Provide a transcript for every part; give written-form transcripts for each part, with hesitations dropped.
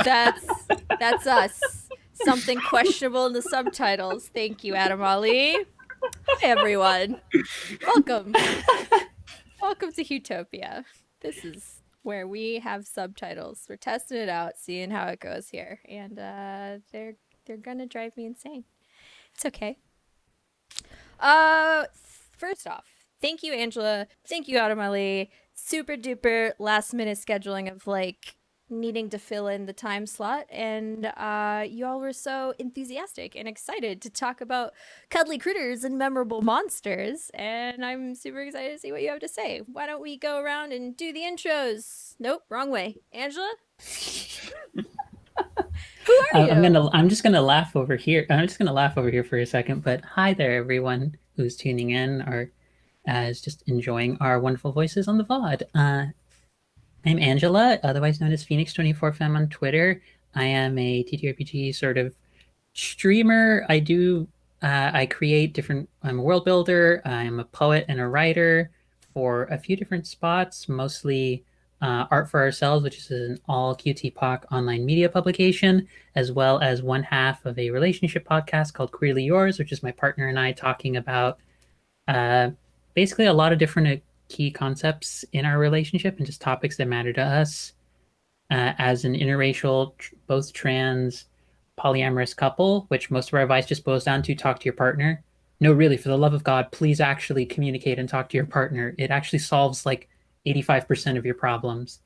That's us. Something questionable in the subtitles. Thank you, Adam Ali. Hi, everyone. Welcome. Welcome to Huetopia. This is where we have subtitles. We're testing it out, seeing how it goes here, and they're gonna drive me insane. It's okay. Uh, First off, thank you, Angela. Thank you, Adam Ali. Super duper last minute scheduling of like needing to fill in the time slot, and you all were so enthusiastic and excited to talk about cuddly critters and memorable monsters, and I'm super excited to see what you have to say. Why don't we go around and do the intros? Nope, wrong way. Angela, who are you? I'm just gonna laugh over here. I'm just gonna laugh over here for a second. But hi there, everyone who's tuning in or is just enjoying our wonderful voices on the VOD. I'm Angela, otherwise known as Phoenix24 Femme on Twitter. I am a TTRPG sort of streamer. I create different. I'm a world builder. I'm a poet and a writer for a few different spots, mostly Art for Ourselves, which is an all QT online media publication, as well as one half of a relationship podcast called Queerly Yours, which is my partner and I talking about uh, basically a lot of different key concepts in our relationship and just topics that matter to us as an interracial, both trans, polyamorous couple, which most of our advice just boils down to talk to your partner. No, really, for the love of God, please actually communicate and talk to your partner. It actually solves like 85% of your problems.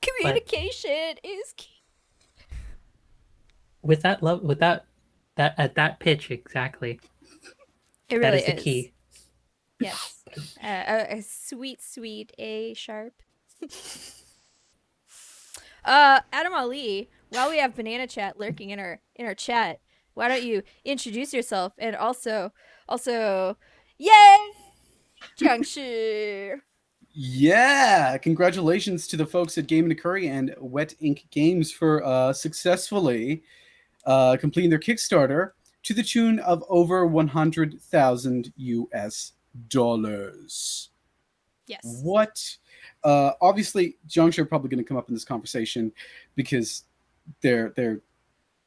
But Communication is key. with that love, with that at that pitch, exactly, It that really is the is. key. Yes. A sweet, sweet A sharp. Adam Ali, while we have Banana Chat lurking in our chat, why don't you introduce yourself and also yay! Jiangshi. Yeah, congratulations to the folks at Game and Curry and Wet Ink Games for successfully completing their Kickstarter to the tune of over 100,000 US dollars. Yes. What? Obviously, Juncture are probably going to come up in this conversation because they're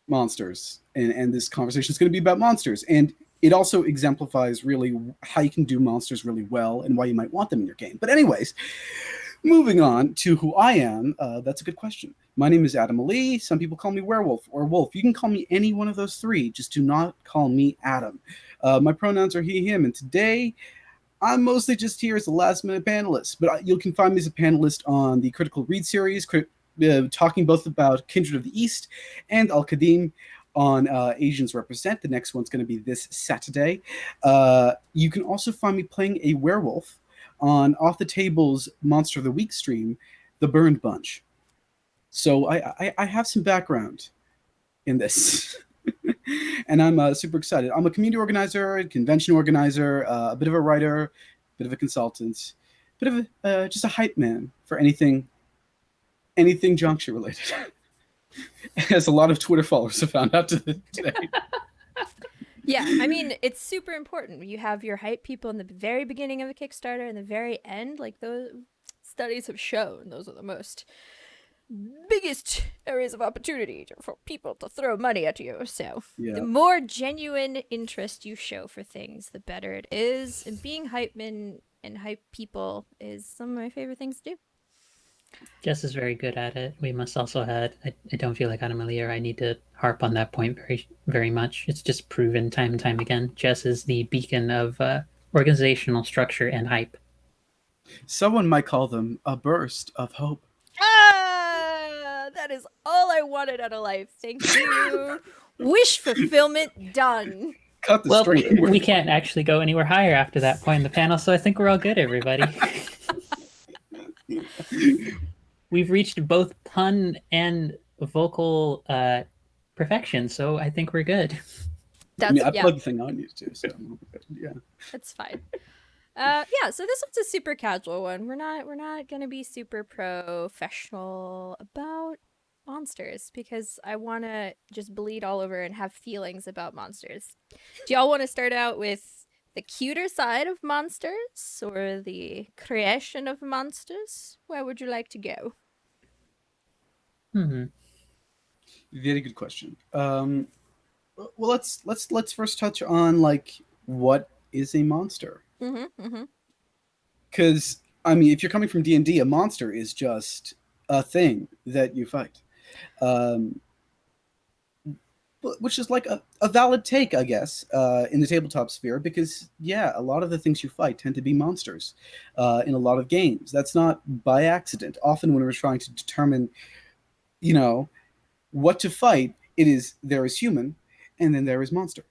monsters, and this conversation is going to be about monsters, and it also exemplifies really how you can do monsters really well and why you might want them in your game. But anyways, moving on to who I am, that's a good question. My name is Adam Ali. Some people call me Werewolf or Wolf. You can call me any one of those three. Just do not call me Adam. My pronouns are he, him, and today I'm mostly just here as a last minute panelist. But you can find me as a panelist on the Critical Read series, talking both about Kindred of the East and Al Qadim on Asians Represent. The next one's going to be this Saturday. You can also find me playing a werewolf on Off the Table's Monster of the Week stream, The Burned Bunch. So I have some background in this. And I'm super excited. I'm a community organizer, convention organizer, a bit of a writer, a bit of a consultant, a bit of just a hype man for anything juncture related. As a lot of Twitter followers have found out today. Yeah, I mean, it's super important. You have your hype people in the very beginning of a Kickstarter and the very end. Like, those studies have shown those are the most biggest areas of opportunity for people to throw money at you. So, the Yeah. more genuine interest you show for things, the better it is. And being hype men and hype people is some of my favorite things to do. Jess is very good at it. We must also add, I don't feel like Animalia, I need to harp on that point very, very much. It's just proven time and time again. Jess is the beacon of organizational structure and hype. Someone might call them a burst of hope. That is all I wanted out of life. Thank you. Wish fulfillment done. Cut the Well, string. we can't actually go anywhere higher after that point in the panel, so I think we're all good, everybody. We've reached both pun and vocal perfection, so I think we're good. I mean, That's I yeah, plugged the thing I needed to, so yeah. that's fine. Yeah, so this one's a super casual one. We're not gonna be super professional about monsters because I wanna just bleed all over and have feelings about monsters. Do y'all wanna start out with the cuter side of monsters or the creation of monsters? Where would you like to go? Hmm. Very good question. Well, let's first touch on like what is a monster? Mm-hmm. Because I mean, if you're coming from D&D, a monster is just a thing that you fight. Um, which is like a valid take, I guess, in the tabletop sphere, because yeah, a lot of the things you fight tend to be monsters in a lot of games. That's not by accident. Often, when we're trying to determine, you know, what to fight, it is there is human, and then there is monster,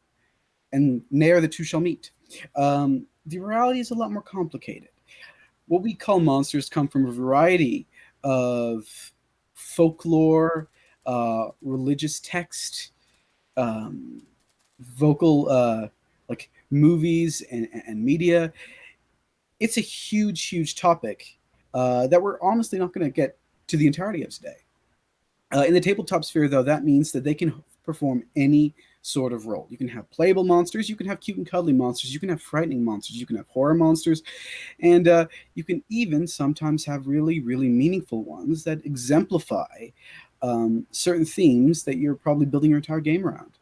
and ne'er the two shall meet. The reality is a lot more complicated. What we call monsters come from a variety of folklore, religious text, um, vocal like movies and media. It's a huge, huge topic that we're honestly not going to get to the entirety of today. In the tabletop sphere, though, that means that they can perform any sort of role. You can have playable monsters, you can have cute and cuddly monsters, you can have frightening monsters, you can have horror monsters, and you can even sometimes have really, really meaningful ones that exemplify certain themes that you're probably building your entire game around.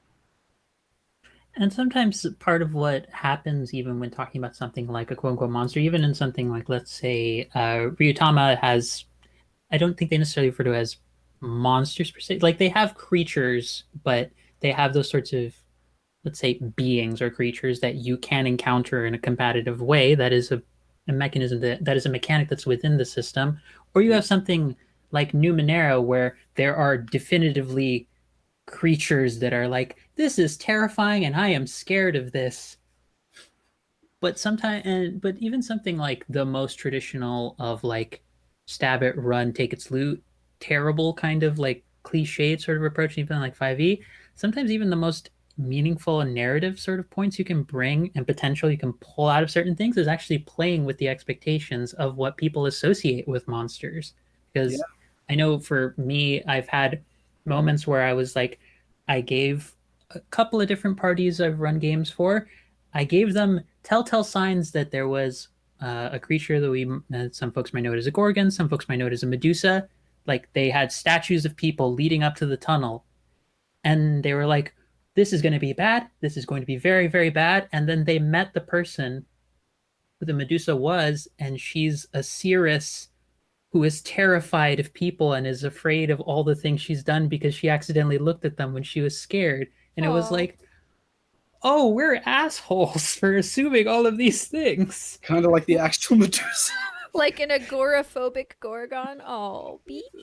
And sometimes part of what happens, even when talking about something like a quote unquote monster, even in something like, let's say, Ryutama has, I don't think they necessarily refer to it as monsters per se. Like they have creatures, but they have those sorts of, let's say, beings or creatures that you can encounter in a competitive way. That is a mechanism that is a mechanic that's within the system. Or you have something like Numenera, where there are definitively creatures that are like, this is terrifying and I am scared of this. But sometimes, and but even something like the most traditional of like stab it, run, take its loot, terrible kind of like cliched sort of approach, even like 5e, sometimes even the most meaningful and narrative sort of points you can bring and potential you can pull out of certain things is actually playing with the expectations of what people associate with monsters. Yeah. Because I know for me, I've had moments where I was like, I gave a couple of different parties I've run games for, I gave them telltale signs that there was a creature that some folks might know it as a gorgon, some folks might know it as a medusa. Like they had statues of people leading up to the tunnel, and they were like, "This is going to be bad. This is going to be very, very bad." And then they met the person who the medusa was, and she's a seeress who is terrified of people and is afraid of all the things she's done because she accidentally looked at them when she was scared. And it was Oh, like, oh, we're assholes for assuming all of these things. Kind of like the actual Medusa. like an agoraphobic Gorgon. Oh,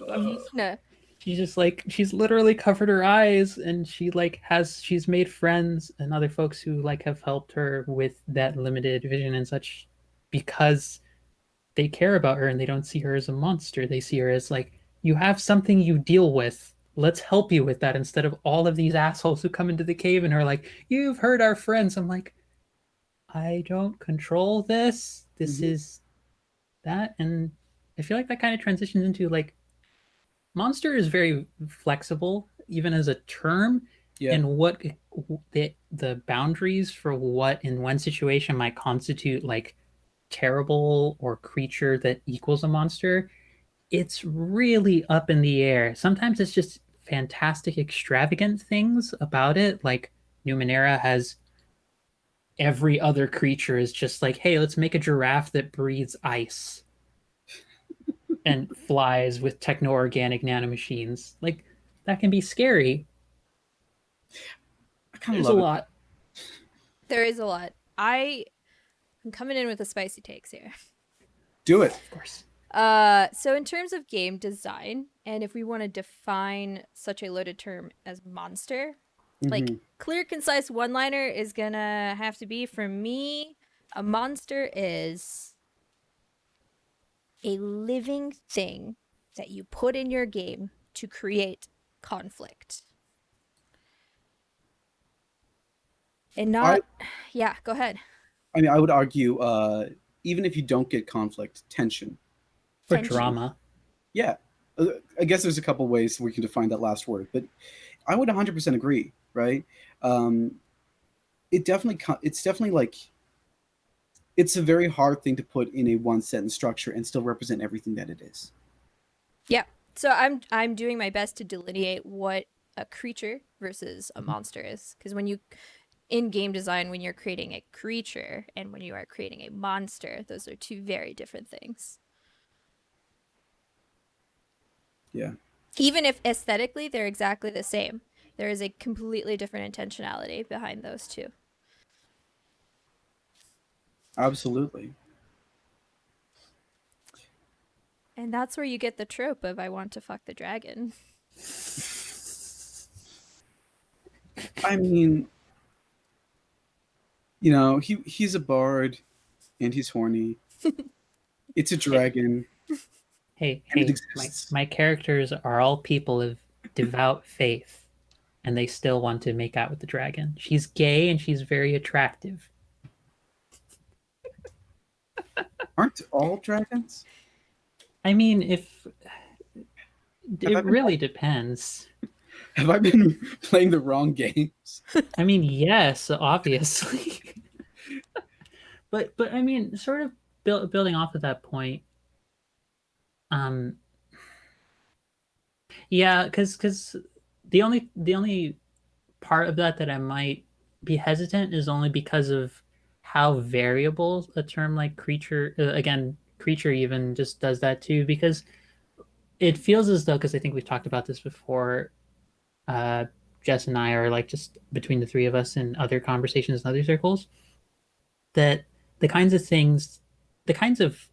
Uh, Bean. She's just like, she's literally covered her eyes, and she's made friends and other folks who like have helped her with that limited vision and such, because they care about her and they don't see her as a monster. They see her as like, you have something you deal with. Let's help you with that, instead of all of these assholes who come into the cave and are like, you've hurt our friends. I'm like, I don't control this. This mhm. is that. And I feel like that kind of transitions into like, monster is very flexible, even as a term, Yeah. and what the boundaries for what in one situation might constitute like terrible or creature that equals a monster. It's really up in the air. Sometimes it's just fantastic, extravagant things about it. Like Numenera has every other creature is just like, hey, let's make a giraffe that breathes ice and flies with techno-organic nanomachines. Like that can be scary. I kind of There's a love it. lot. There is a lot. I'm coming in with the spicy takes here. Do it. Of course. So in terms of game design, and if we want to define such a loaded term as monster, like Hmm. clear, concise one-liner is gonna have to be for me. A monster is a living thing that you put in your game to create conflict. And I not, yeah, go ahead. I mean, I would argue, even if you don't get conflict, tension. For Tension. drama. Yeah. I guess there's a couple ways we can define that last word, but I would 100% agree, right? Um, it's definitely like, it's a very hard thing to put in a one sentence structure and still represent everything that it is. Yeah. So I'm doing my best to delineate what a creature versus a monster is, because when you in game design, when you're creating a creature and when you are creating a monster, those are two very different things. Yeah, Even if aesthetically they're exactly the same, there is a completely different intentionality behind those two. absolutely. And that's where you get the trope of I want to fuck the dragon. I mean, he's a bard and he's horny. It's a Hey, dragon and it hey, exists. my characters are all people of devout faith, and they still want to make out with the dragon. She's gay and she's very attractive. Aren't all dragons? I mean, if Have I it been really depends. have I been playing the wrong games? I mean, yes, obviously. But I mean, sort of building off of that point, um, yeah, because the only part of that that I might be hesitant is only because of how variable a term like creature, again, creature even just does that too, because it feels as though, because I think we've talked about this before, uh, Jess and I are like just between the three of us in other conversations in other circles, that the kinds of things, the kinds of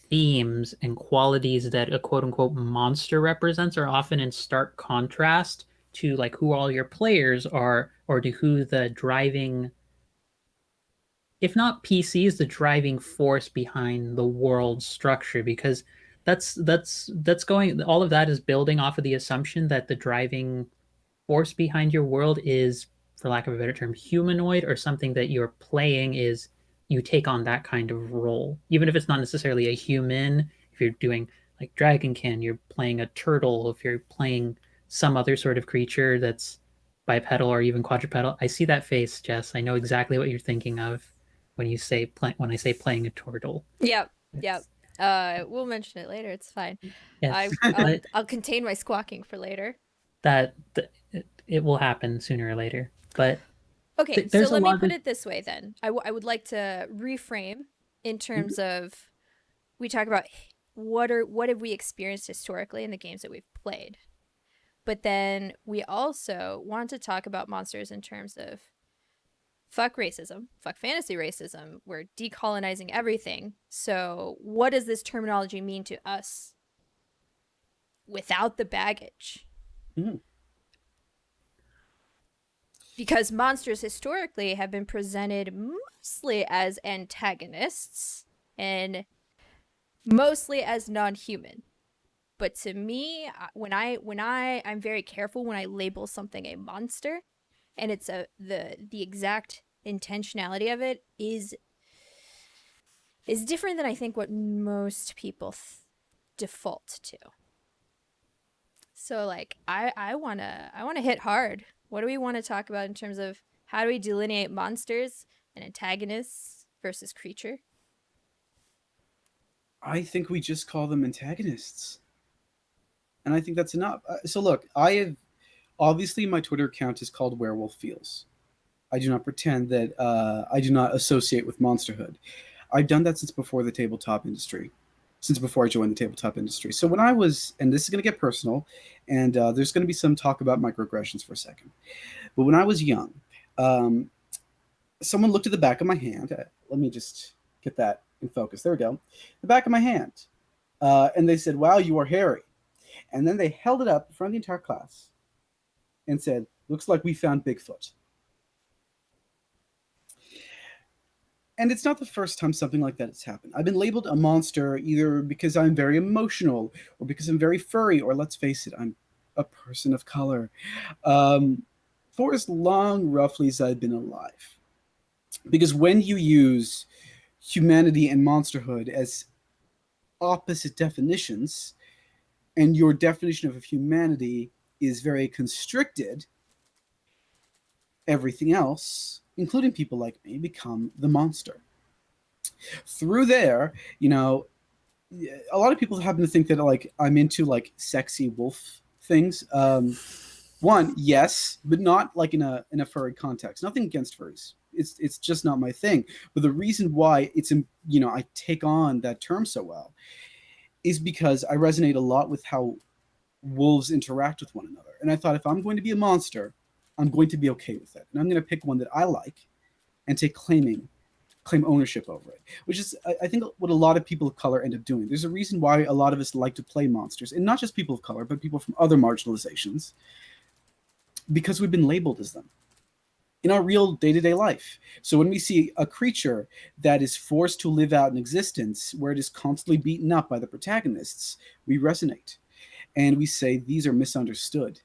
themes and qualities that a quote unquote monster represents are often in stark contrast to like who all your players are or to who the driving, if not PC, is the driving force behind the world structure, because that's going, all of that is building off of the assumption that the driving force behind your world is, for lack of a better term, humanoid, or something that you're playing is you take on that kind of role. Even if it's not necessarily a human, if you're doing like Dragonkin, you're playing a turtle, if you're playing some other sort of creature that's bipedal or even quadrupedal. I see that face, Jess. I know exactly what you're thinking of when you say when I say playing a turtle. Yep, yep. It's, We'll mention it later. It's fine. yes, I'll but I'll contain my squawking for later. it will happen sooner or later. But Okay, so there's a let me lot put of it this way then. I would like to reframe in terms of we talk about what have we experienced historically in the games that we've played. But then we also want to talk about monsters in terms of fuck racism, fuck fantasy racism. We're decolonizing everything. So, what does this terminology mean to us without the baggage? Mhm. Because monsters historically have been presented mostly as antagonists and mostly as non-human. But to me, I'm very careful when I label something a monster, and it's the exact intentionality of it is different than I think what most people default to. So like I wanna hit hard. What do we want to talk about in terms of how do we delineate monsters and antagonists versus creature? I think we just call them antagonists, and I think that's enough. So look, I have obviously my Twitter account is called Werewolf Feels. I do not pretend that I do not associate with monsterhood. I've done that since before the tabletop industry, since before I joined the tabletop industry. So when I was, and this is going to get personal, and there's going to be some talk about microaggressions for a second. But when I was young, um, someone looked at the back of my hand. Let me just get that in focus. There we go. The back of my hand. And they said, "Wow, you are hairy." And then they held it up in front of the entire class and said, "Looks like we found Bigfoot." And it's not the first time something like that has happened. I've been labeled a monster either because I'm very emotional or because I'm very furry, or let's face it, I'm a person of color. Um, for as long, roughly, as I've been alive. Because when you use humanity and monsterhood as opposite definitions, and your definition of humanity is very constricted, everything else, including people like me, become the monster. Through there, a lot of people happen to think that like I'm into like sexy wolf things. One, yes, but not like in a furry context. Nothing against furries. It's just not my thing. But the reason why I take on that term so well is because I resonate a lot with how wolves interact with one another. And I thought if I'm going to be a monster, I'm going to be okay with it. And I'm going to pick one that I like and claim ownership over it, which is, I think, what a lot of people of color end up doing. There's a reason why a lot of us like to play monsters, and not just people of color, but people from other marginalizations, because we've been labeled as them in our real day-to-day life. So when we see a creature that is forced to live out an existence where it is constantly beaten up by the protagonists, we resonate and we say these are misunderstood.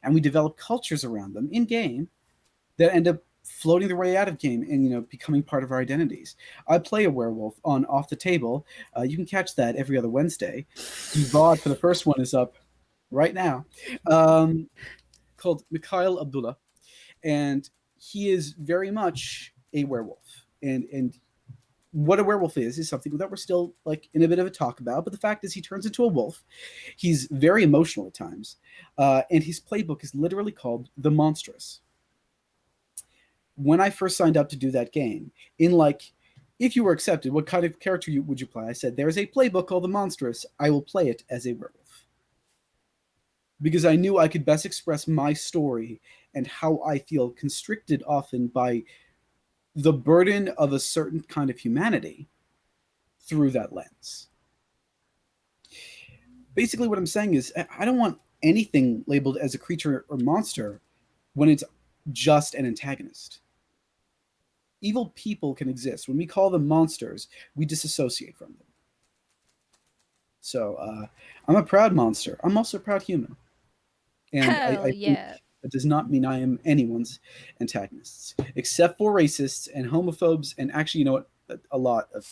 And we develop cultures around them in game that end up floating their way out of game and becoming part of our identities. I play a werewolf on Off the Table. You can catch that every other Wednesday. The VOD for the first one is up right now, called Mikhail Abdullah, and he is very much a werewolf. And what a werewolf is something that we're still like in a bit of a talk about. But the fact is, he turns into a wolf. He's very emotional at times, and his playbook is literally called The Monstrous. When I first signed up to do that game, if you were accepted, what kind of character would you play? I said, there's a playbook called The Monstrous. I will play it as a werewolf. Because I knew I could best express my story and how I feel constricted often by the burden of a certain kind of humanity through that lens. Basically, what I'm saying is, I don't want anything labeled as a creature or monster when it's just an antagonist. Evil people can exist. When we call them monsters, we disassociate from them. So I'm a proud monster. I'm also a proud human. And Hell I think yeah. that does not mean I am anyone's antagonists, except for racists and homophobes, and actually, you know what? A lot of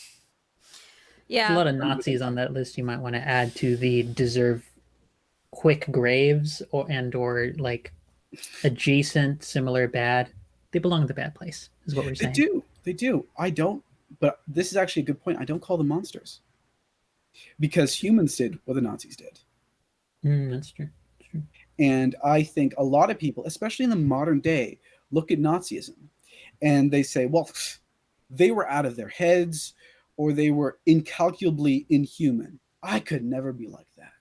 There's a Yeah. lot of Nazis on that list you might want to add to the deserve quick graves or like adjacent similar bad. They belong in the bad place, is what we're They saying. do. They do. I don't. But this is actually a good point. I don't call them monsters because humans did what the Nazis did. That's true. That's true. And I think a lot of people, especially in the modern day, look at Nazism and they say, well, they were out of their heads or they were incalculably inhuman. I could never be like that.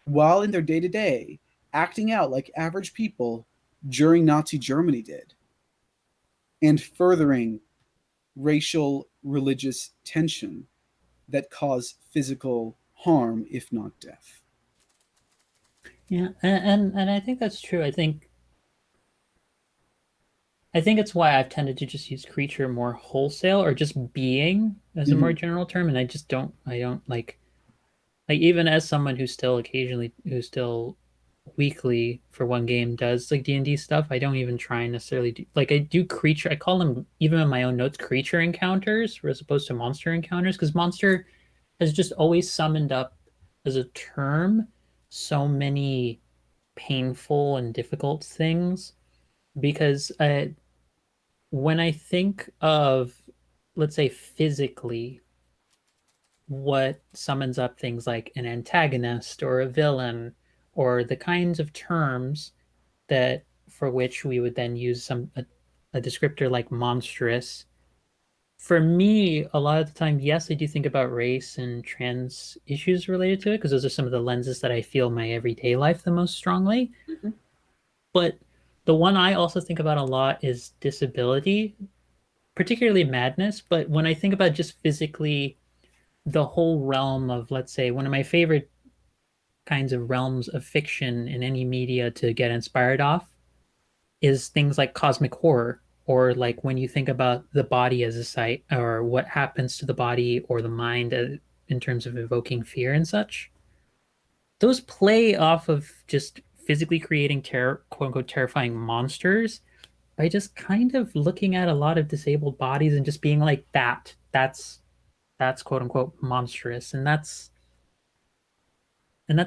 While in their day to day, acting out like average people during Nazi Germany did, and furthering racial religious tension that cause physical harm, if not death. Yeah, and I think that's true. I think it's why I've tended to just use creature more wholesale or just being as a more Mm-hmm. general term, and I don't like even as someone who still weekly for one game does like D&D stuff, I don't even try and necessarily do like I do creature I call them even in my own notes creature encounters as opposed to monster encounters because monster has just always summoned up as a term so many painful and difficult things because when I think of, let's say, physically, what summons up things like an antagonist or a villain, or the kinds of terms that for which we would then use a descriptor like monstrous. For me, a lot of the time, yes, I do think about race and trans issues related to it because those are some of the lenses that I feel my everyday life the most strongly. Mm-hmm. But the one I also think about a lot is disability, particularly madness. But when I think about just physically the whole realm of, let's say, one of my favorite kinds of realms of fiction in any media to get inspired off is things like cosmic horror, or like when you think about the body as a site, or what happens to the body or the mind in terms of evoking fear and such. Those play off of just physically creating quote unquote terrifying monsters by just kind of looking at a lot of disabled bodies and just being like that's quote unquote monstrous, and that's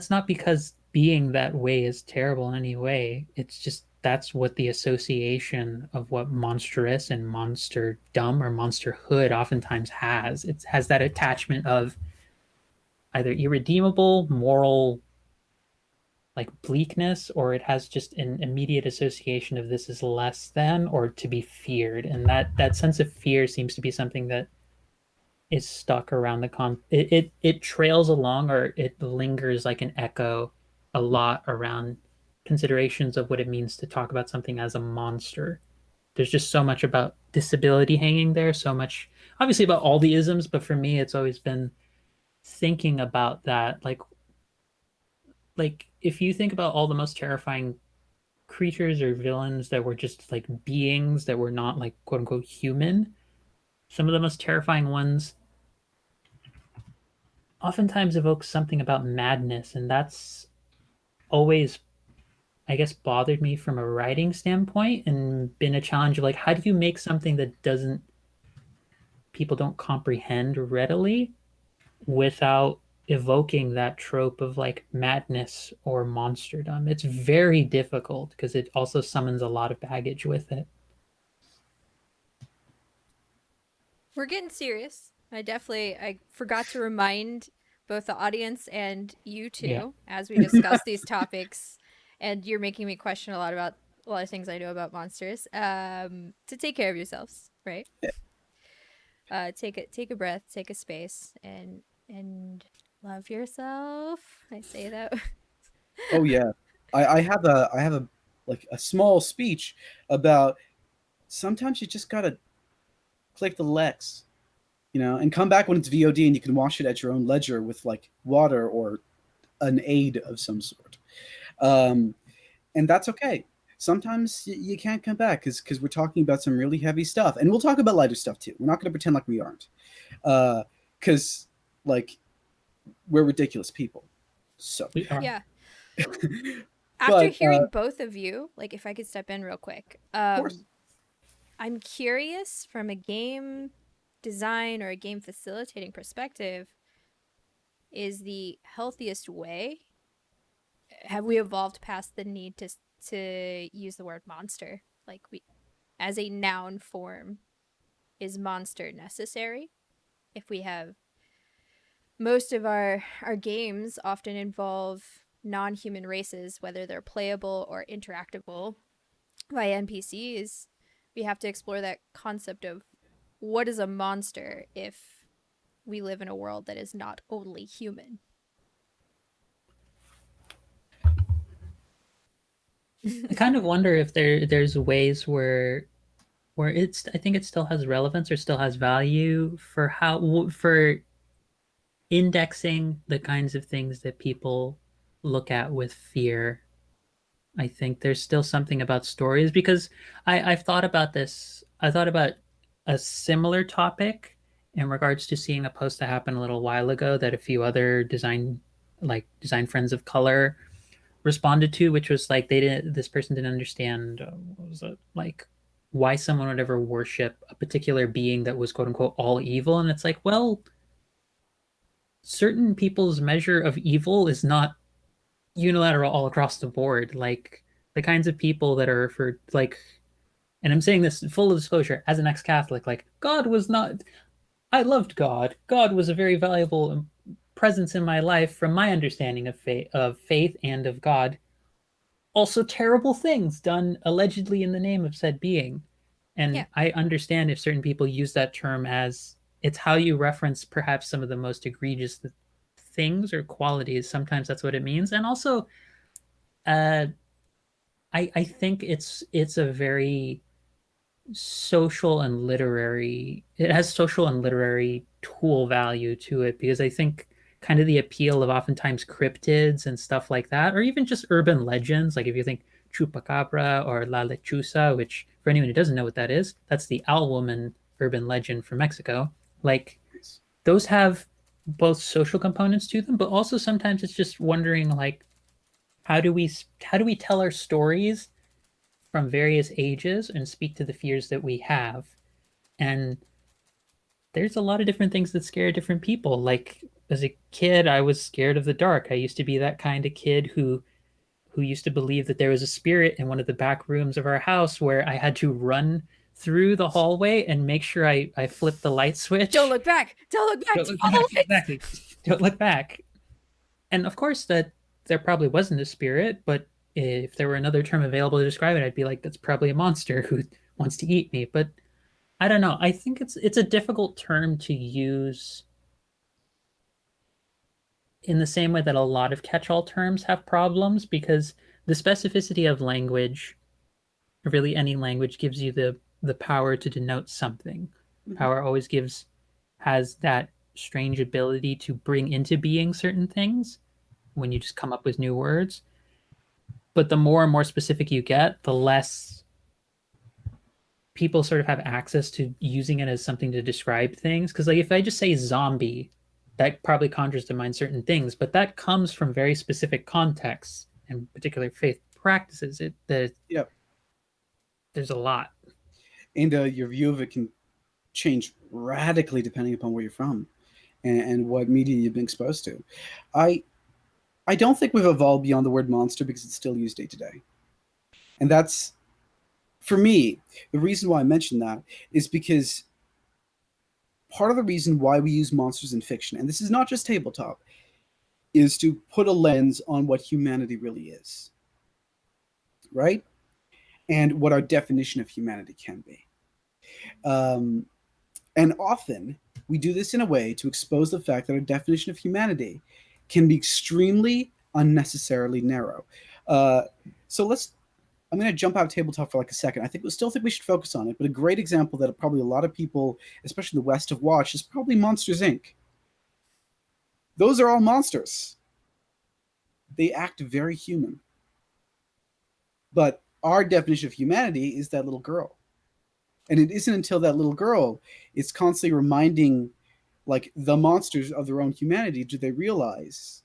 not because being that way is terrible in any way. It's just that's what the association of what monstrous and monsterdom or monsterhood oftentimes has. It has that attachment of either irredeemable moral like bleakness, or it has just an immediate association of this is less than or to be feared. And that sense of fear seems to be something that is stuck around it trails along, or it lingers like an echo a lot around considerations of what it means to talk about something as a monster. There's just so much about disability hanging there, so much obviously about all the isms, but for me it's always been thinking about that, like if you think about all the most terrifying creatures or villains that were just like beings that were not like quote unquote human, some of the most terrifying ones oftentimes evoke something about madness, and that's always, I guess, bothered me from a writing standpoint and been a challenge of like how do you make something that doesn't people don't comprehend readily without evoking that trope of like madness or monsterdom. It's very difficult because it also summons a lot of baggage with it. We're getting serious. I forgot to remind both the audience and you Yeah. two as we discuss these topics, and you're making me question a lot of things I know about monsters. To take care of yourselves, right? Take a breath, take a space, and love yourself. I say that. Oh yeah, I have a like a small speech about sometimes you just gotta click the Lex, and come back when it's VOD and you can watch it at your own leisure with like water or an aid of some sort. Um, and that's okay. Sometimes you can't come back because we're talking about some really heavy stuff, and we'll talk about lighter stuff too. We're not going to pretend like we aren't, because like we're ridiculous people. So, We are. Yeah. After but hearing both of you, like if I could step in real quick, of course, I'm curious from a game design or a game facilitating perspective, is the healthiest way? Have we evolved past the need to use the word monster? Like we as a noun form, is monster necessary? If we have most of our games often involve non-human races, whether they're playable or interactable by NPCs, we have to explore that concept of what is a monster if we live in a world that is not only human. I kind of wonder if there's ways where it's I think it still has relevance or still has value for how for indexing the kinds of things that people look at with fear. I think there's still something about stories because I've thought about this. I thought about a similar topic in regards to seeing a post that happened a little while ago that a few other design friends of color responded to, which was like this person didn't understand what was it like why someone would ever worship a particular being that was quote unquote all evil, and it's like, well, certain people's measure of evil is not unilateral all across the board. Like the kinds of people that are for like, and I'm saying this full disclosure as an ex-Catholic, like God was not. I loved God. God was a very valuable presence in my life from my understanding of faith and of God. Also terrible things done allegedly in the name of said being. Yeah. And I understand if certain people use that term as it's how you reference perhaps some of the most egregious things or qualities. Sometimes that's what it means. And also, uh, I think it's a very social and literary it has social and literary tool value to it because I think kind of the appeal of oftentimes cryptids and stuff like that, or even just urban legends, like if you think chupacabra or la lechuza, which for anyone who doesn't know what that is, that's the owl woman urban legend from Mexico. Like those have both social components to them, but also sometimes it's just wondering like how do we tell our stories from various ages and speak to the fears that we have. And there's a lot of different things that scare different people. Like as a kid, I was scared of the dark. I used to be that kind of kid who used to believe that there was a spirit in one of the back rooms of our house where I had to run through the hallway and make sure I flipped the light switch. Don't look back. Don't look back. Don't To look all back. the lights. Exactly. Don't look back. And of course, that there probably wasn't a spirit, but if there were another term available to describe it, I'd be like, that's probably a monster who wants to eat me. But I don't know. I think it's a difficult term to use in the same way that a lot of catch-all terms have problems because the specificity of language, really any language, gives you the power to denote something. Mhm. Power always has that strange ability to bring into being certain things when you just come up with new words. But the more and more specific you get, the less people sort of have access to using it as something to describe things. Because like if I just say zombie, that probably conjures to mind certain things, but that comes from very specific contexts and particular faith practices. Yep. There's a lot. And your view of it can change radically depending upon where you're from and what media you've been exposed to. I I don't think we've evolved beyond the word monster because it's still used day to day. And that's, for me, the reason why I mention that is because part of the reason why we use monsters in fiction, and this is not just tabletop, is to put a lens on what humanity really is, right? And what our definition of humanity can be. Um, and often we do this in a way to expose the fact that our definition of humanity can be extremely unnecessarily narrow. Uh, so I'm going to jump out of tabletop for like a second. Still think we should focus on it, but a great example that probably a lot of people, especially in the West, have watched is probably Monsters Inc. Those are all monsters. They act very human. But our definition of humanity is that little girl. And it isn't until that little girl is constantly reminding like the monsters of their own humanity do they realize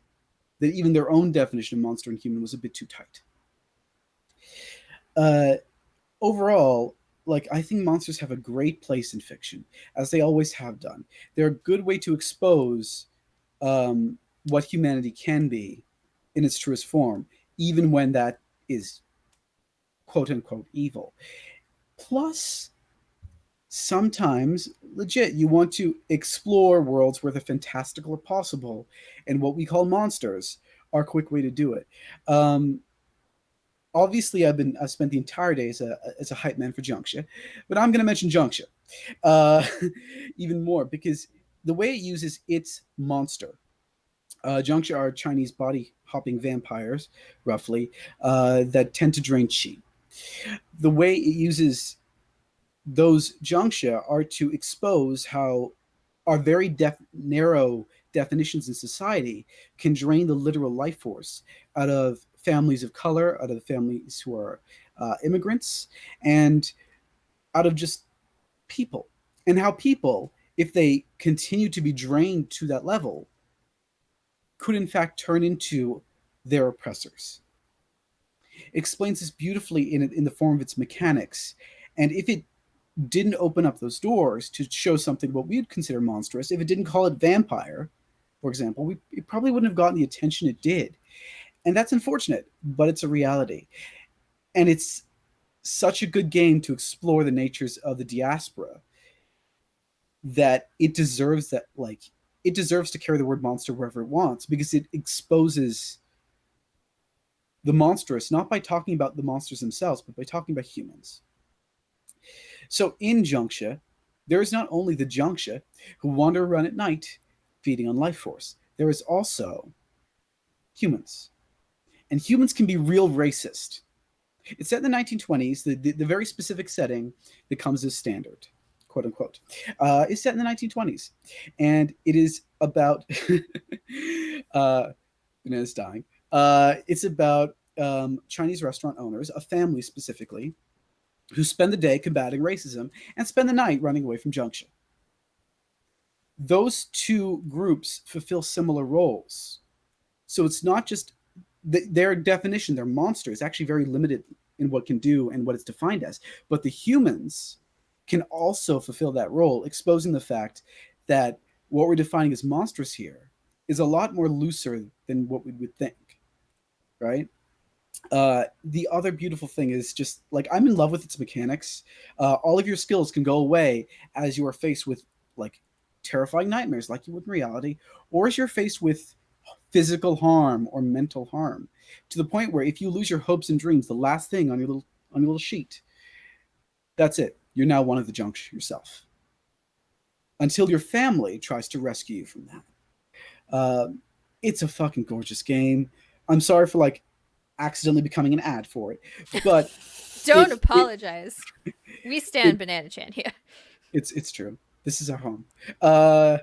that even their own definition of monster and human was a bit too tight. Uh, Overall, like I think monsters have a great place in fiction, as they always have done. They're a good way to expose what humanity can be in its truest form, even when that is quote unquote evil. Plus, sometimes legit you want to explore worlds where the fantastical are possible, and what we call monsters are a quick way to do it. Obviously I've spent the entire day as a hype man for Junxia, but I'm going to mention Junxia uh, even more because the way it uses its monster. Junxia are Chinese body hopping vampires, roughly, that tend to drain qi. The way it uses those Junxia are to expose how our very narrow definitions in society can drain the literal life force out of families of color, out of the families who are immigrants, and out of just people. And how people, if they continue to be drained to that level, could in fact turn into their oppressors. It explains this beautifully in the form of its mechanics. And if it didn't open up those doors to show something what we would consider monstrous, if it didn't call it vampire, for example, it probably wouldn't have gotten the attention it did. And that's unfortunate, but it's a reality. And it's such a good game to explore the natures of the diaspora that it deserves it deserves to carry the word monster wherever it wants because it exposes the monstrous not by talking about the monsters themselves, but by talking about humans. So in Junxia, there is not only the Junxia who wander around at night feeding on life force, there is also humans. And humans can be real racist. It's set in the 1920s, the very specific setting that comes as standard, quote unquote, is set in the 1920s. And it is about, Banana's dying. It's about Chinese restaurant owners, a family specifically, who spend the day combating racism and spend the night running away from Junxia. Those two groups fulfill similar roles. So it's not just their definition, their monster is actually very limited in what it can do and what it's defined as. But the humans can also fulfill that role, exposing the fact that what we're defining as monstrous here is a lot more looser than what we would think, right? The other beautiful thing is just like I'm in love with its mechanics. All of your skills can go away as you are faced with like terrifying nightmares, like you would in reality, or as you're faced with physical harm or mental harm, to the point where if you lose your hopes and dreams, the last thing on your little sheet, that's it. You're now one of the junk yourself. Until your family tries to rescue you from that. It's a fucking gorgeous game. I'm sorry for like accidentally becoming an ad for it, but Don't it it apologize. We stand it Banana Chan here. it's true. This is our home. Uh,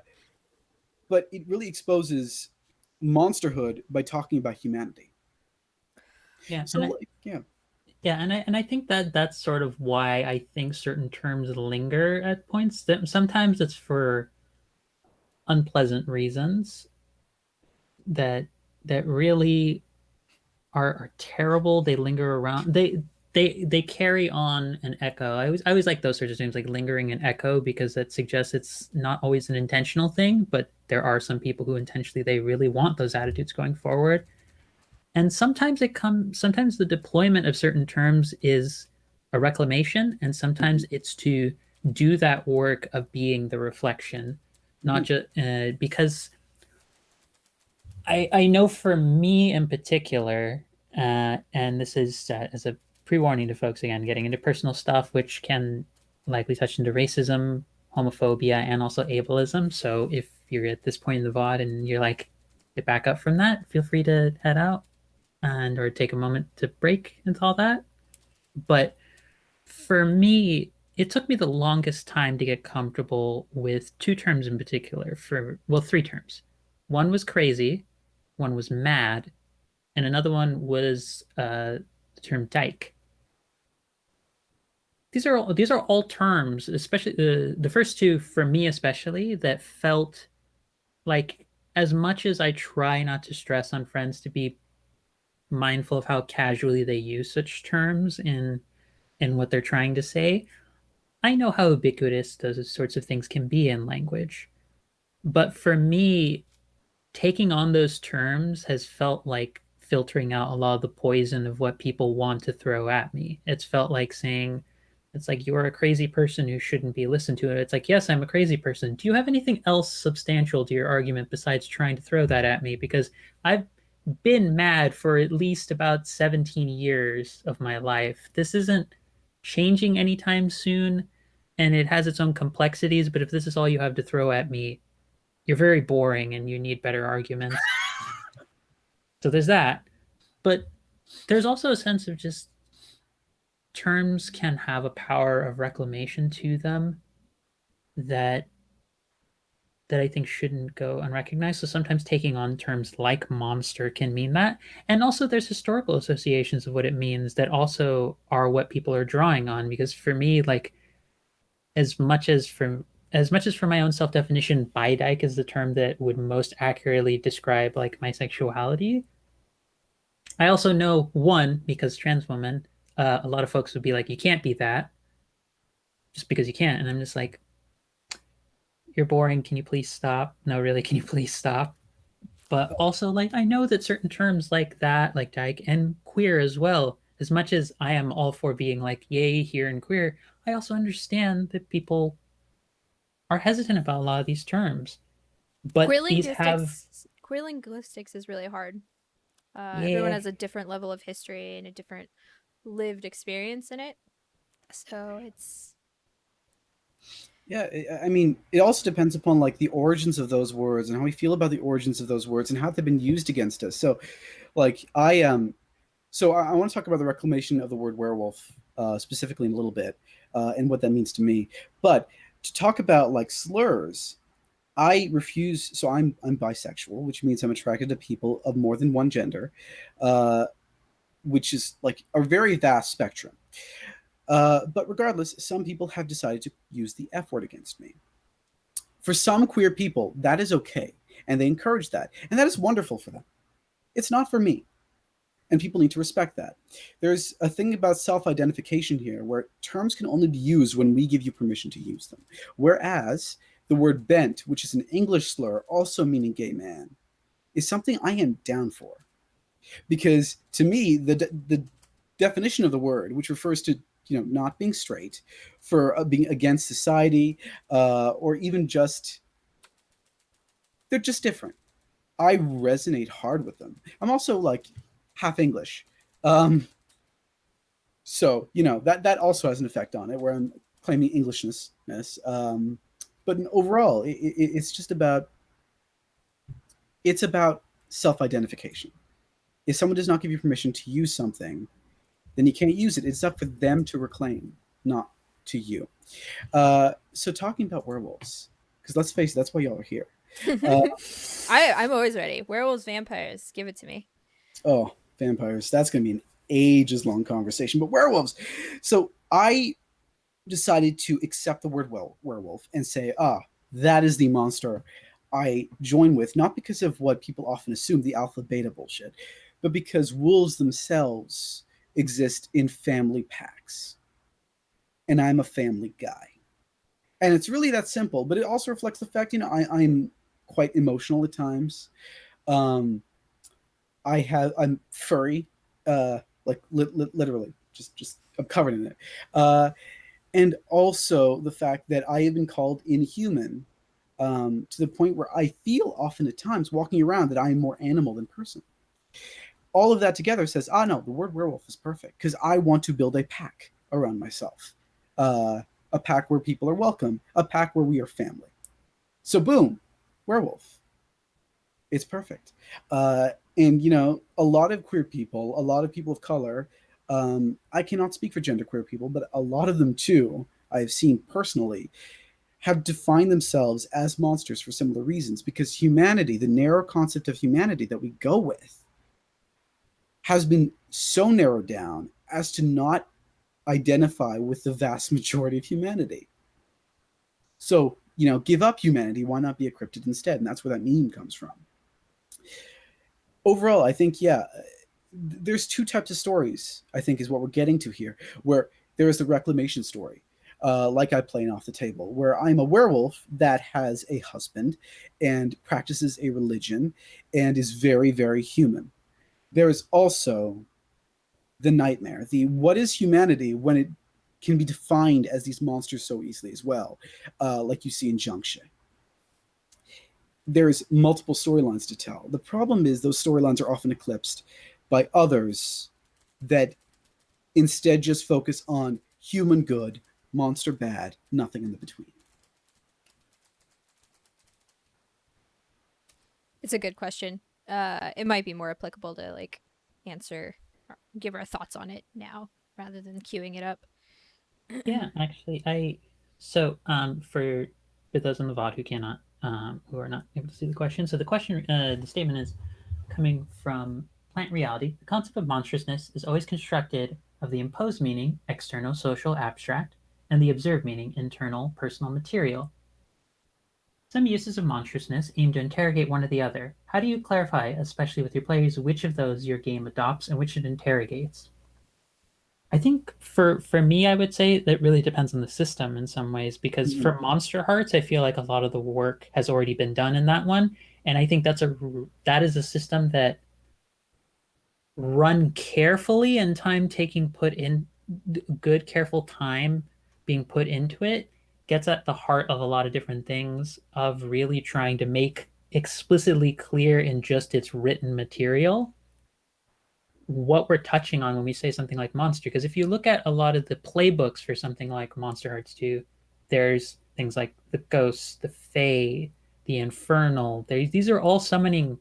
but it really exposes monsterhood by talking about humanity. Yeah, So and like, yeah. I think that that's sort of why I think certain terms linger at points. That sometimes it's for unpleasant reasons that really are terrible. They linger around. They carry on an echo. I always like those sorts of things, like lingering an echo, because that suggests it's not always an intentional thing, but there are some people who intentionally they really want those attitudes going forward. And sometimes the deployment of certain terms is a reclamation, and sometimes Mhm. it's to do that work of being the reflection, not Mhm. just because I know for me in particular, and this is as a pre-warning to folks again, getting into personal stuff, which can likely touch into racism, homophobia, and also ableism. So if you're at this point in the VOD and you're like, get back up from that, feel free to head out and or take a moment to break into all that. But for me, it took me the longest time to get comfortable with two terms in particular. For well, three terms. One was crazy, one was mad, and another one was the term dyke. These are all terms, especially the first two for me especially, that felt like, as much as I try not to stress on friends to be mindful of how casually they use such terms in what they're trying to say, I know how ubiquitous those sorts of things can be in language. But for me, taking on those terms has felt like filtering out a lot of the poison of what people want to throw at me. It's felt like saying, it's like, you're a crazy person who shouldn't be listened to. And it's like, yes, I'm a crazy person. Do you have anything else substantial to your argument besides trying to throw that at me? Because I've been mad for at least about 17 years of my life. This isn't changing anytime soon, and it has its own complexities. But if this is all you have to throw at me, you're very boring and you need better arguments. So there's that. But there's also a sense of just terms can have a power of reclamation to them that I think shouldn't go unrecognized. So sometimes taking on terms like monster can mean that. And also there's historical associations of what it means that also are what people are drawing on. Because for me, like, as much as for my own self-definition, bidyke is the term that would most accurately describe like my sexuality. I also know, one, because trans woman, a lot of folks would be like, you can't be that just because you can't. And I'm just like, you're boring. Can you please stop? No, really, can you please stop? But also, like, I know that certain terms like that, like dyke and queer as well, as much as I am all for being like, yay, here and queer, I also understand that people are hesitant about a lot of these terms. But these have, Queer linguistics is really hard. Everyone yeah, has a different level of history and a different lived experience in it. So it's Yeah, I mean, it also depends upon like the origins of those words and how we feel about the origins of those words and how they've been used against us. So, like, I want to talk about the reclamation of the word werewolf specifically in a little bit and what that means to me. But to talk about like slurs, I refuse. So I'm bisexual, which means I'm attracted to people of more than one gender, uh, which is like a very vast spectrum. But regardless, some people have decided to use the F word against me. For some queer people, that is okay, and they encourage that, and that is wonderful for them. It's not for me, and people need to respect that. There's a thing about self identification here where terms can only be used when we give you permission to use them. Whereas the word bent, which is an English slur also meaning gay man, is something I am down for. Because to me, the definition of the word, which refers to not being straight, for being against society, or even just they're just different. I resonate hard with them. I'm also like half English. Um, so that also has an effect on it, where I'm claiming Englishness. But overall, it's just about self-identification. If someone does not give you permission to use something, then you can't use it. It's up for them to reclaim, not to you. So talking about werewolves, because let's face it, that's why y'all are here. Uh, I'm always ready. Werewolves, vampires, give it to me. oh, vampires. That's going to be an ages long conversation. But werewolves. So I decided to accept the word werewolf and say, that is the monster I join with, not because of what people often assume, the alpha beta bullshit, but because wolves themselves exist in family packs. And I'm a family guy. And it's really that simple, but it also reflects the fact, I'm quite emotional at times. Um, I'm furry, like literally, just I'm covered in it. And also the fact that I have been called inhuman, to the point where I feel often at times walking around that I am more animal than person. All of that together says, no, the word werewolf is perfect because I want to build a pack around myself, a pack where people are welcome, a pack where we are family. So boom, werewolf. It's perfect. And a lot of queer people, a lot of people of color, I cannot speak for genderqueer people, but a lot of them too, I've seen personally, have defined themselves as monsters for similar reasons, because humanity, the narrow concept of humanity that we go with, has been so narrowed down as to not identify with the vast majority of humanity. So, give up humanity. Why not be a cryptid instead? And that's where that meme comes from. Overall, I think, yeah, there's two types of stories, I think, is what we're getting to here, where there is the reclamation story, like I play off the table, where I'm a werewolf that has a husband and practices a religion and is very, very human. There is also the nightmare, the what is humanity when it can be defined as these monsters so easily as well, like you see in Junction. There's multiple storylines to tell. The problem is those storylines are often eclipsed by others that instead just focus on human good, monster bad, nothing in the between. It's a good question. It might be more applicable to like answer, or give our thoughts on it now rather than queuing it up. Yeah, actually, for those on the VOD who are not able to see the question, so the statement is coming from Plant Reality. The concept of monstrousness is always constructed of the imposed meaning, external, social, abstract, and the observed meaning, internal, personal, material. Some uses of monstrousness aim to interrogate one or the other. How do you clarify, especially with your players, which of those your game adopts and which it interrogates? I think for me, I would say that really depends on the system in some ways, because Mm-hmm. for Monster Hearts, I feel like a lot of the work has already been done in that one, and I think that is a system that run carefully and time taking put in good careful time being put into it gets at the heart of a lot of different things of really trying to make explicitly clear in just its written material what we're touching on when we say something like monster. Because if you look at a lot of the playbooks for something like Monster Hearts 2, there's things like the ghosts, the fae, the infernal. These are all summoning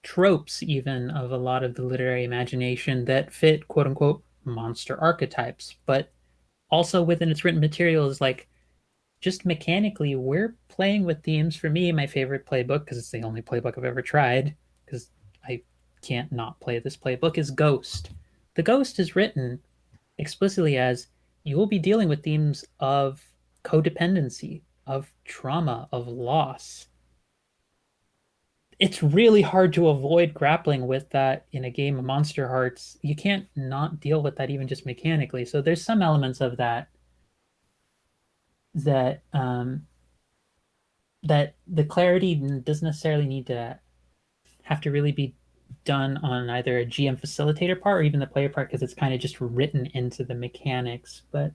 tropes, even of a lot of the literary imagination that fit quote unquote monster archetypes. But also within its written material is like just mechanically, we're playing with themes. For me, my favorite playbook, because it's the only playbook I've ever tried, because I can't not play this playbook, is Ghost. The Ghost is written explicitly as you will be dealing with themes of codependency, of trauma, of loss. It's really hard to avoid grappling with that in a game of Monster Hearts. You can't not deal with that even just mechanically. So there's some elements of that that the clarity doesn't necessarily need to have to really be done on either a GM facilitator part or even the player part, because it's kind of just written into the mechanics. But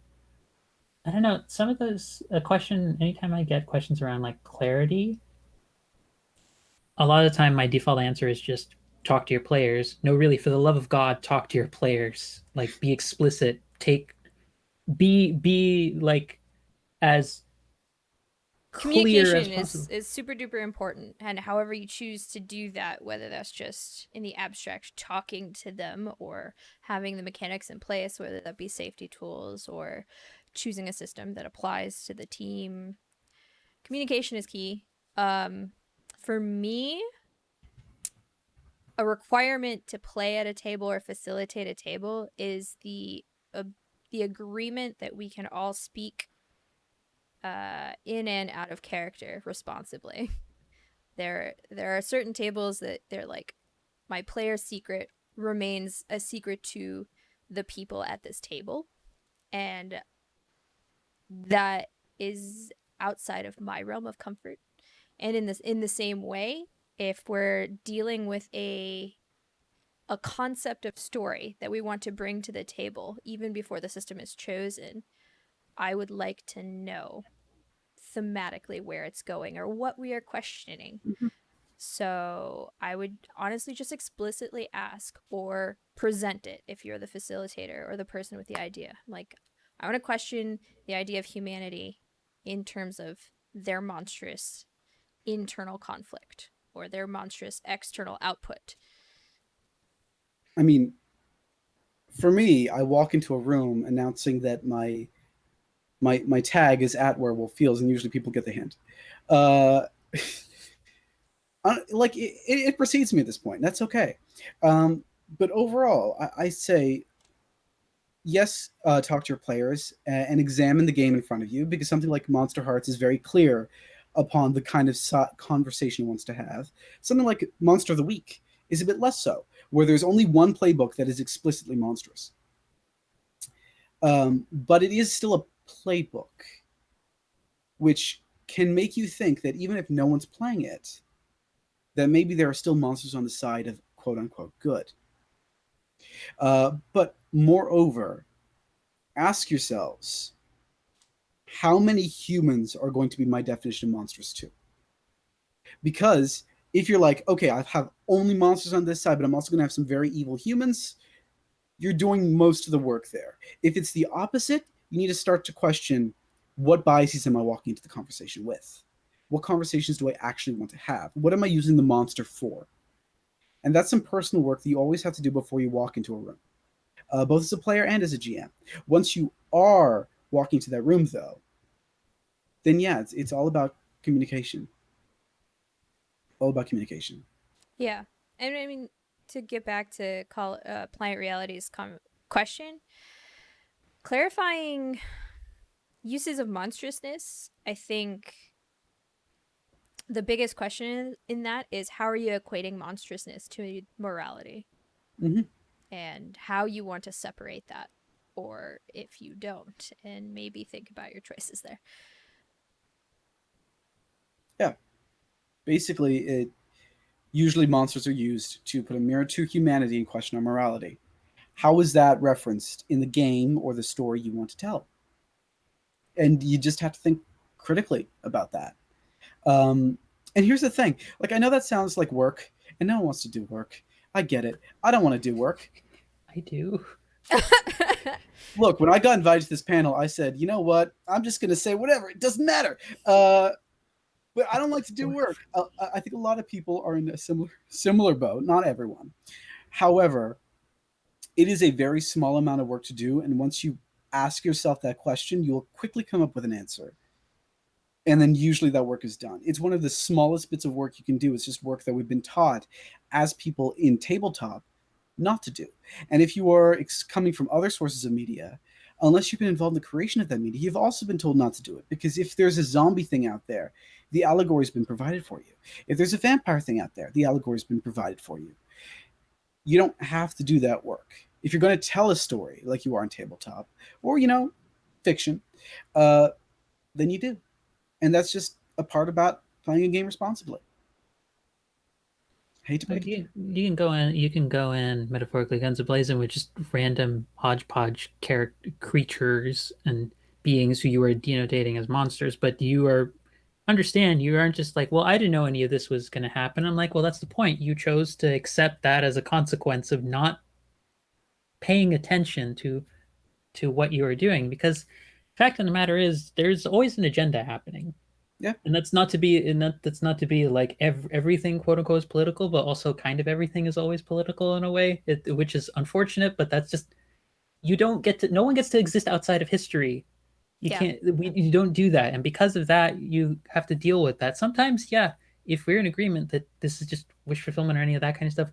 I don't know. Some of those a question. Anytime I get questions around like clarity, a lot of the time my default answer is just talk to your players. No, really, for the love of God, talk to your players. Like, be explicit. Be like as clear as Communication possible. is super duper important, and however you choose to do that, whether that's just in the abstract talking to them or having the mechanics in place, whether that be safety tools or choosing a system that applies to the team, communication is key. For me, a requirement to play at a table or facilitate a table is the agreement that we can all speak in and out of character responsibly. There are certain tables that they're like, my player's secret remains a secret to the people at this table, and that is outside of my realm of comfort. And in the same way, if we're dealing with a concept of story that we want to bring to the table even before the system is chosen, I would like to know thematically where it's going or what we are questioning. Mhm. So I would honestly just explicitly ask or present it if you're the facilitator or the person with the idea. Like, I want to question the idea of humanity in terms of their monstrous internal conflict or their monstrous external output. I mean, for me, I walk into a room announcing that my tag is at Werewolf Fields, and usually people get the hint. Uh, like it precedes me at this point. That's okay. But overall, I say yes. Talk to your players and examine the game in front of you, because something like Monster Hearts is very clear upon the kind of conversation he wants to have. Something like Monster of the Week is a bit less so, where there's only one playbook that is explicitly monstrous. But it is still a playbook, which can make you think that even if no one's playing it, that maybe there are still monsters on the side of quote unquote good. But moreover, ask yourselves, how many humans are going to be my definition of monstrous too? Because if you're like, okay, I have only monsters on this side, but I'm also going to have some very evil humans, you're doing most of the work there. If it's the opposite, you need to start to question, what biases am I walking into the conversation with? What conversations do I actually want to have? What am I using the monster for? And that's some personal work that you always have to do before you walk into a room, both as a player and as a GM. Once you are walking to that room, though, then yeah, it's all about communication. All about communication. Yeah. And I mean, to get back to Planet Reality's question, clarifying uses of monstrousness, I think the biggest question in that is, how are you equating monstrousness to morality Mm-hmm. and how you want to separate that, or if you don't, and maybe think about your choices there. Yeah, basically, it usually monsters are used to put a mirror to humanity and question our morality. How is that referenced in the game or the story you want to tell? And you just have to think critically about that. Um, and here's the thing: like, I know that sounds like work, and no one wants to do work. I get it. I don't want to do work. I do. Look, when I got invited to this panel, I said, you know what? I'm just going to say whatever. It doesn't matter. But I don't like to do work. I think a lot of people are in a similar boat. Not everyone. However, it is a very small amount of work to do, and once you ask yourself that question, you'll quickly come up with an answer. And then usually that work is done. It's one of the smallest bits of work you can do. It's just work that we've been taught as people in tabletop not to do. And if you are coming from other sources of media, unless you've been involved in the creation of that media, you've also been told not to do it. Because if there's a zombie thing out there, the allegory's been provided for you. If there's a vampire thing out there, the allegory's been provided for you. You don't have to do that work. If you're going to tell a story like you are in tabletop, or, fiction, uh, then you do. And that's just a part about playing a game responsibly. I hate to break it to you. You can go in. You can go in metaphorically, guns ablazing, with just random hodgepodge creatures and beings who you are denotating as monsters. But you are understand you aren't just like, well, I didn't know any of this was going to happen. I'm like, well, that's the point. You chose to accept that as a consequence of not paying attention to what you are doing because fact of the matter is there's always an agenda happening. Yeah. And that's not to be like everything quote unquote is political, but also kind of everything is always political in a way, which is unfortunate, but that's just you don't get to no one gets to exist outside of history. Yeah. You don't do that. And because of that, you have to deal with that. Sometimes, yeah, if we're in agreement that this is just wish fulfillment or any of that kind of stuff,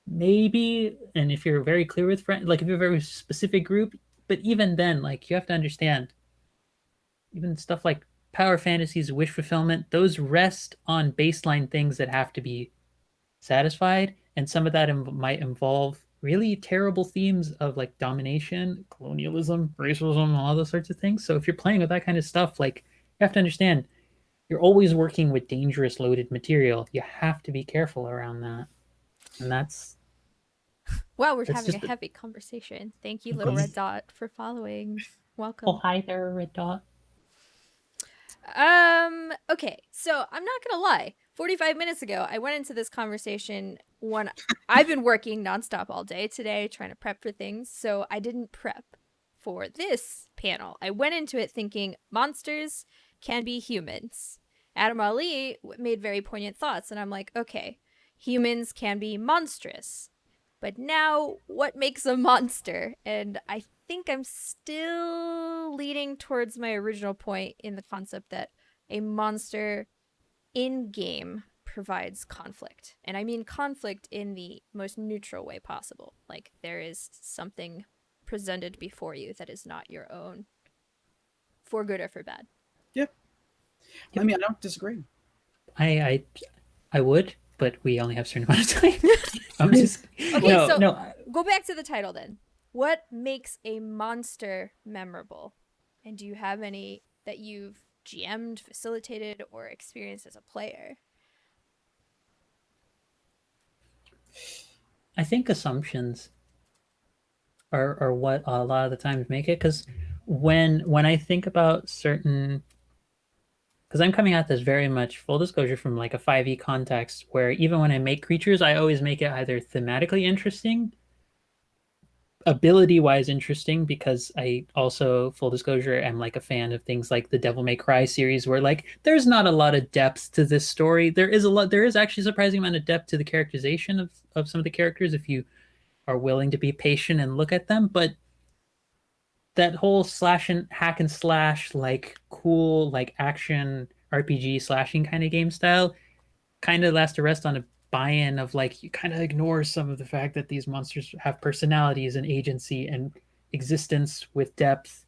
maybe, and if you're very clear with friends, like if you're a very specific group, but even then, like you have to understand, even stuff like power fantasies, wish fulfillment, those rest on baseline things that have to be satisfied, and some of that might involve really terrible themes of like domination, colonialism, racism, all those sorts of things. So if you're playing with that kind of stuff, like you have to understand you're always working with dangerous loaded material. You have to be careful around that. And Wow, we're that's having a just heavy conversation. Thank you, little red dot, for following. oh Welcome. hi there, Red Dot. Okay, so I'm not gonna lie. 45 minutes ago, I went into this conversation when I've been working nonstop all day today, trying to prep for things, so I didn't prep for this panel. I went into it thinking monsters can be humans. Adam Ali made very poignant thoughts, and I'm like, okay, humans can be monstrous. But now, what makes a monster? And I think I'm still leaning towards my original point in the concept that a monster in game provides conflict. And I mean conflict in the most neutral way possible. Like there is something presented before you that is not your own, for good or for bad. Yeah. Yep. I mean, I don't disagree. I I would, but we only have a certain amount of time. I'm just Okay, no, so no. go back to the title then. What makes a monster memorable? And do you have any that you've GM'd, facilitated, or experienced as a player? I think assumptions are what a lot of the times make it because when I think about certain because I'm coming at this very much full disclosure from like a 5e context where even when I make creatures, I always make it either thematically interesting, ability wise interesting, because I also, full disclosure, am like a fan of things like the Devil May Cry series where like there's not a lot of depth to this story. There is actually a surprising amount of depth to the characterization of some of the characters if you are willing to be patient and look at them, but that whole slash and hack and slash like cool like action RPG slashing kind of game style kind of has to rest on a buy-in of like you kind of ignore some of the fact that these monsters have personalities and agency and existence with depth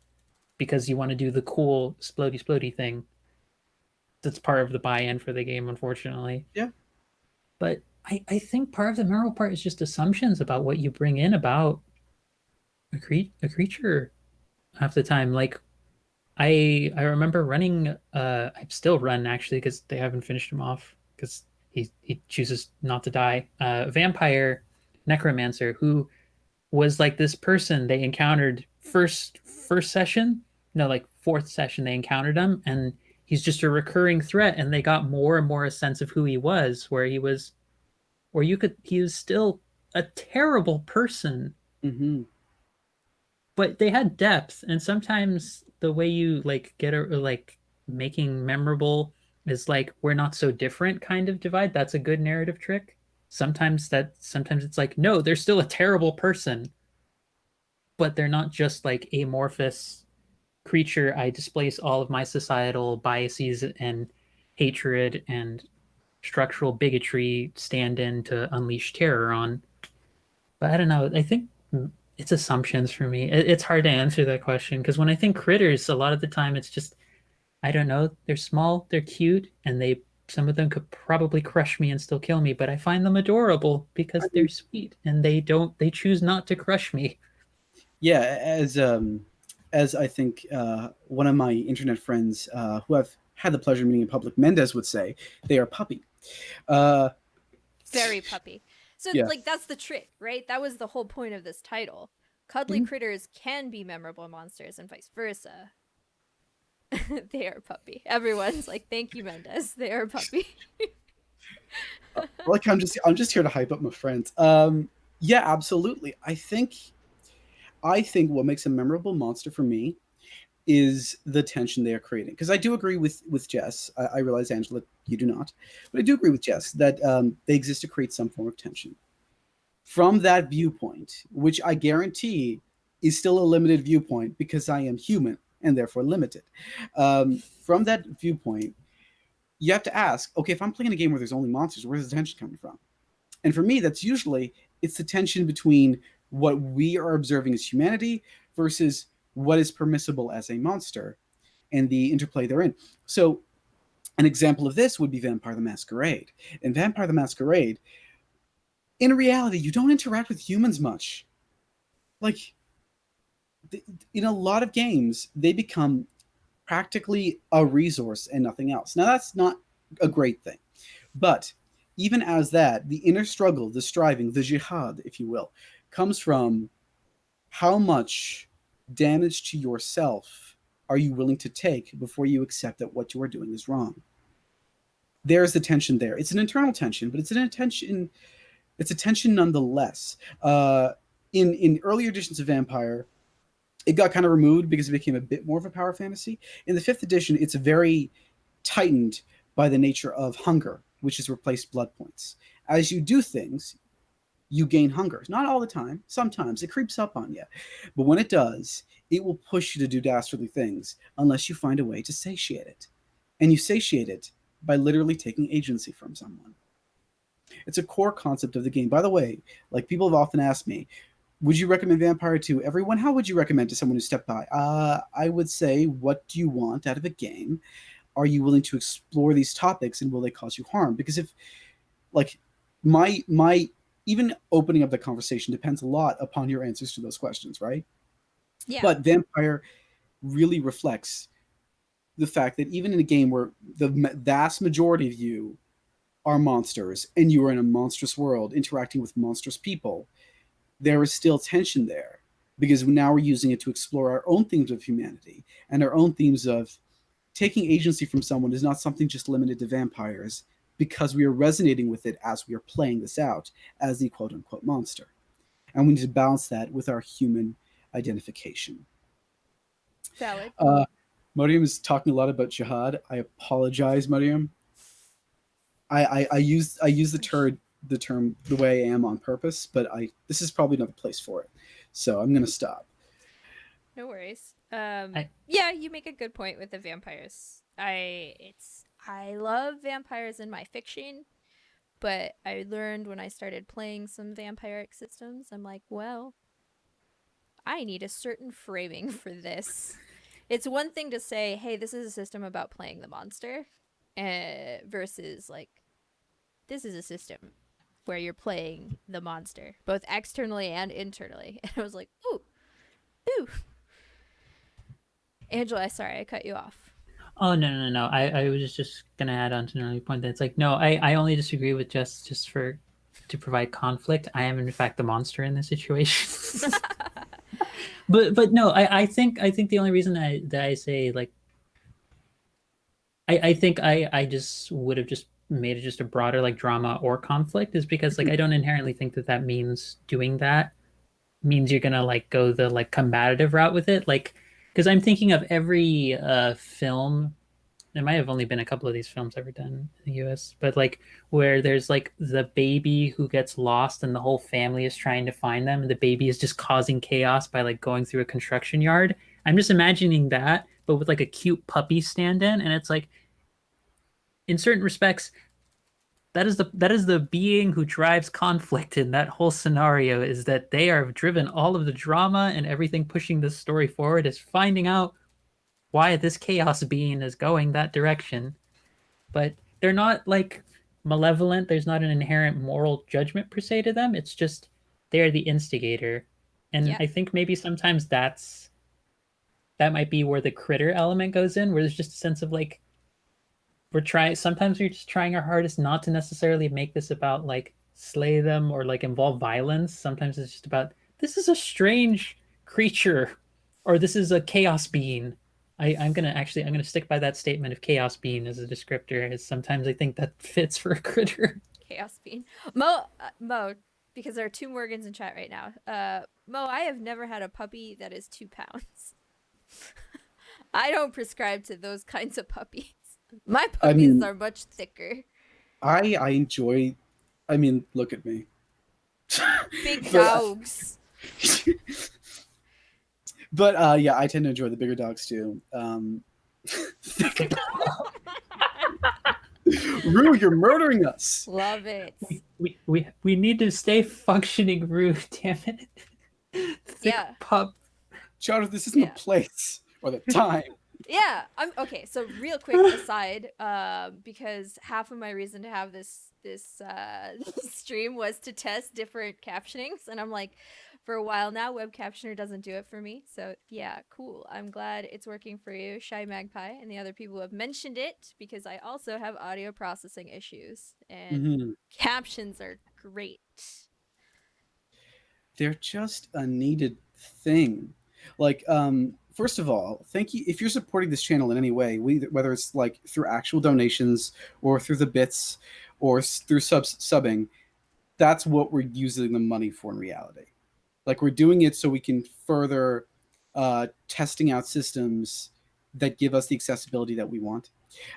because you want to do the cool splody thing. That's part of the buy-in for the game, unfortunately. Yeah. But I think part of the memorable part is just assumptions about what you bring in about a creature half the time. Like I remember running. I still run actually because they haven't finished him off because he chooses not to die. Vampire necromancer who was like this person they encountered first session, no, like fourth session they encountered him, and he's just a recurring threat, and they got more and more a sense of who he was, where you could he was still a terrible person Mm-hmm. but they had depth, and sometimes the way you like get a like making memorable is like we're not so different kind of divide. That's a good narrative trick. Sometimes it's like no, they're still a terrible person, but they're not just like amorphous creature. I displace all of my societal biases and hatred and structural bigotry stand in to unleash terror on. But I don't know. I think it's assumptions for me. It's hard to answer that question because when I think critters, a lot of the time it's just I don't know. They're small, they're cute, and they some of them could probably crush me and still kill me, but I find them adorable I because they're mean, sweet and they choose not to crush me. yeah, as I think one of my internet friends who I've had the pleasure of meeting in public, Mendez would say, they are puppy. Uh, Very puppy. So, yeah. like, that's the trick, right? That was the whole point of this title. Cuddly Mhm. critters can be memorable monsters and vice versa. They are a puppy. Everyone's like, thank you, Mendez. They are a puppy. Like I'm just here to hype up my friends. Yeah, absolutely. I think what makes a memorable monster for me is the tension they are creating. Because I do agree with Jess. I realize, Angela, you do not, but I do agree with Jess that they exist to create some form of tension. From that viewpoint, which I guarantee is still a limited viewpoint because I am human and therefore limited. From that viewpoint, you have to ask, okay, if I'm playing a game where there's only monsters, where's the tension coming from? And for me, that's usually it's the tension between what we are observing as humanity versus what is permissible as a monster and the interplay therein. So an example of this would be Vampire the Masquerade. In Vampire the Masquerade, in reality, you don't interact with humans much. Like in a lot of games, they become practically a resource and nothing else. Now that's not a great thing. But even as that, the inner struggle, the striving, the jihad, if you will, comes from how much damage to yourself are you willing to take before you accept that what you are doing is wrong. There's the tension there. It's an internal tension, but it's an intention. It's a tension nonetheless. In earlier editions of Vampire, it got kind of removed because it became a bit more of a power fantasy. In the fifth edition, it's very tightened by the nature of hunger, which has replaced blood points. As you do things, you gain hunger. Not all the time. Sometimes it creeps up on you. But when it does, it will push you to do dastardly things unless you find a way to satiate it. And you satiate it by literally taking agency from someone. It's a core concept of the game. By the way, like people have often asked me, would you recommend Vampire to everyone? How would you recommend to someone who stepped by? I would say, what do you want out of a game? Are you willing to explore these topics and will they cause you harm? Because if like my even opening up the conversation depends a lot upon your answers to those questions, right? Yeah. But Vampire really reflects the fact that even in a game where the vast majority of you are monsters and you are in a monstrous world interacting with monstrous people, there is still tension there because now we're using it to explore our own themes of humanity and our own themes of taking agency from someone is not something just limited to vampires because we are resonating with it as we are playing this out as the quote unquote monster. And we need to balance that with our human identification. Valid. Mariam is talking a lot about jihad. I apologize, Mariam. I use the term the way I am on purpose, but this is probably not the place for it. So I'm gonna stop. No worries. I, Yeah, you make a good point with the vampires. I love vampires in my fiction, but I learned when I started playing some vampiric systems, I'm like, well, I need a certain framing for this. It's one thing to say, hey, this is a system about playing the monster, versus like, this is a system where you're playing the monster, both externally and internally. And I was like, ooh, ooh. Angela, sorry, I cut you off. oh no. I was just gonna add on to another point that it's like no, I only disagree with just for to provide conflict. I am in fact the monster in this situation. But no, I think the only reason that I say like I think I just would have just made it just a broader like drama or conflict is because like I don't inherently think that that means doing that means you're gonna like go the like combative route with it like because I'm thinking of every film. There might have only been a couple of these films ever done in the US, but like where there's like the baby who gets lost and the whole family is trying to find them and the baby is just causing chaos by like going through a construction yard. I'm just imagining that but with like a cute puppy stand-in and it's like in certain respects that is the being who drives conflict in that whole scenario is that they are driven all of the drama and everything pushing this story forward is finding out why this chaos being is going that direction. But they're not like malevolent. There's not an inherent moral judgment per se to them. It's just they're the instigator. And Yeah. I think maybe sometimes that might be where the critter element goes in, where there's just a sense of like sometimes we're just trying our hardest not to necessarily make this about like slay them or like involve violence. Sometimes it's just about this is a strange creature or this is a chaos being. I'm gonna stick by that statement of chaos being as a descriptor, as sometimes I think that fits for a critter. Chaos bean. Mo, because there are two Morgans in chat right now. Mo, I have never had a puppy that is 2 pounds. I don't prescribe to those kinds of puppies. My I puppies mean, are much thicker. I enjoy. I mean, look at me. Big but dogs. but yeah, I tend to enjoy the bigger dogs too. Rue, you're murdering us. Love it. We need to stay functioning, Rue. Damn it. Thick Yeah. pup. Chowder, this isn't Yeah. the place or the time. Yeah, I'm okay. So real quick aside, because half of my reason to have this stream was to test different captionings, and I'm like, for a while now, web captioner doesn't do it for me. So yeah, cool. I'm glad it's working for you, Shy Magpie, and the other people who have mentioned it, because I also have audio processing issues, and Mhm. captions are great. They're just a needed thing. Like, first of all, thank you if you're supporting this channel in any way, whether it's like through actual donations or through the bits or through subbing. That's what we're using the money for in reality. Like, we're doing it so we can further testing out systems that give us the accessibility that we want.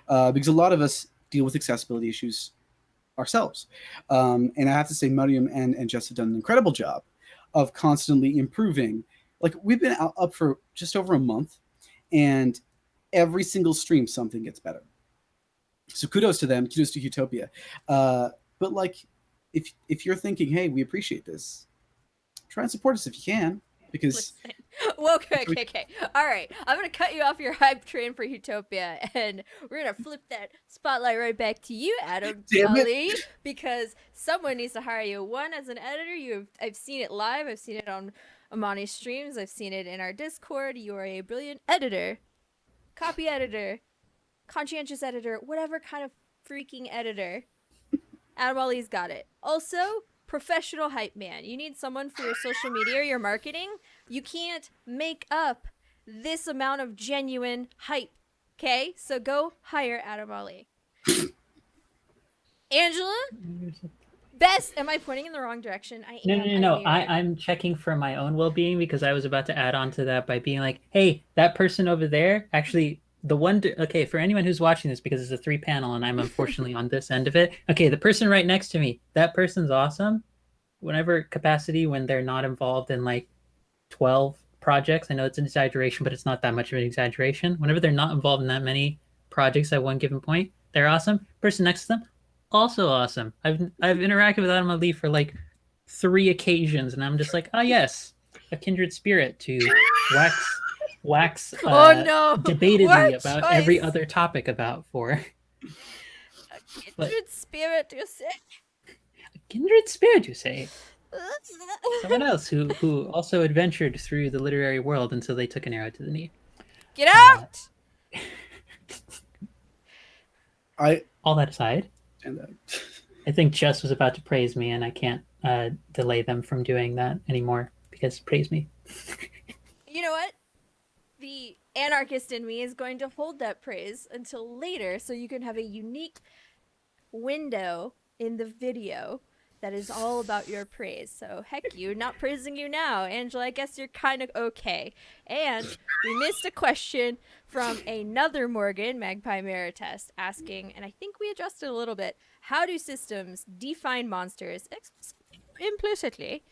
Because a lot of us deal with accessibility issues ourselves. And I have to say, Mariam and Jess have done an incredible job of constantly improving. Like, we've been up for just over a month, and every single stream something gets better. So kudos to them, kudos to Huetopia. But like, if you're thinking, hey, we appreciate this, try and support us if you can, because Listen. Well, okay. All right. I'm going to cut you off your hype train for Huetopia, and we're going to flip that spotlight right back to you, Adam Damn it. Ali, because someone needs to hire you. One, as an editor, I've seen it live. I've seen it on Amani's streams. I've seen it in our Discord. You are a brilliant editor, copy editor, conscientious editor, whatever kind of freaking editor. Adam Ali's got it. Also, professional hype man. You need someone for your social media or your marketing. You can't make up this amount of genuine hype. Okay? So go hire Adam Ali. Angela? Best. Am I pointing in the wrong direction? I am. No. knew it. I'm checking for my own well-being, because I was about to add on to that by being like, hey, that person over there, actually, the one, okay, for anyone who's watching this, because it's a 3-panel and I'm unfortunately on this end of it. Okay, the person right next to me, that person's awesome. Whenever capacity, when they're not involved in like 12 projects, I know it's an exaggeration, but it's not that much of an exaggeration. Whenever they're not involved in that many projects at one given point, they're awesome. Person next to them, also awesome. I've interacted with Adam Ali for like 3 occasions, and I'm just like, oh yes, a kindred spirit to wax Oh no! debatedly What about choice? every other topic about for A kindred spirit, you say? a kindred spirit, you say. Someone else who also adventured through the literary world until they took an arrow to the knee. Get out! All that aside, and I think Jess was about to praise me, and I can't delay them from doing that anymore, because praise me. You know what? The anarchist in me is going to hold that praise until later, so you can have a unique window in the video that is all about your praise. So heck you, not praising you now. Angela, I guess you're kind of okay. And we missed a question from another Morgan, Magpie Meritest, asking, and I think we adjusted a little bit, how do systems define monsters implicitly?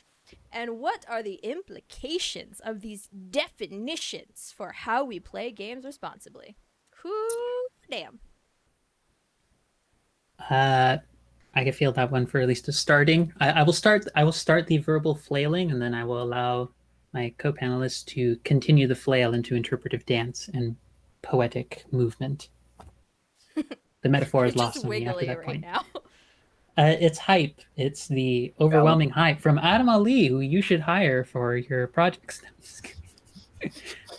And what are the implications of these definitions for how we play games responsibly? Whoo, damn. I can feel that one for at least a starting. I will start the verbal flailing, and then I will allow my co-panelists to continue the flail into interpretive dance and poetic movement. The metaphor is lost on me after that point. Now. It's hype. It's the overwhelming hype from Adam Ali, who you should hire for your projects.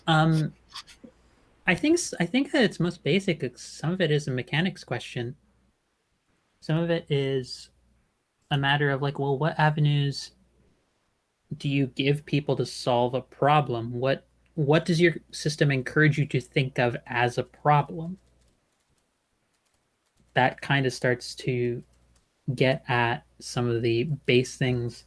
I think that it's most basic. Some of it is a mechanics question. Some of it is a matter of like, well, what avenues do you give people to solve a problem? What what does your system encourage you to think of as a problem? That kind of starts to get at some of the base things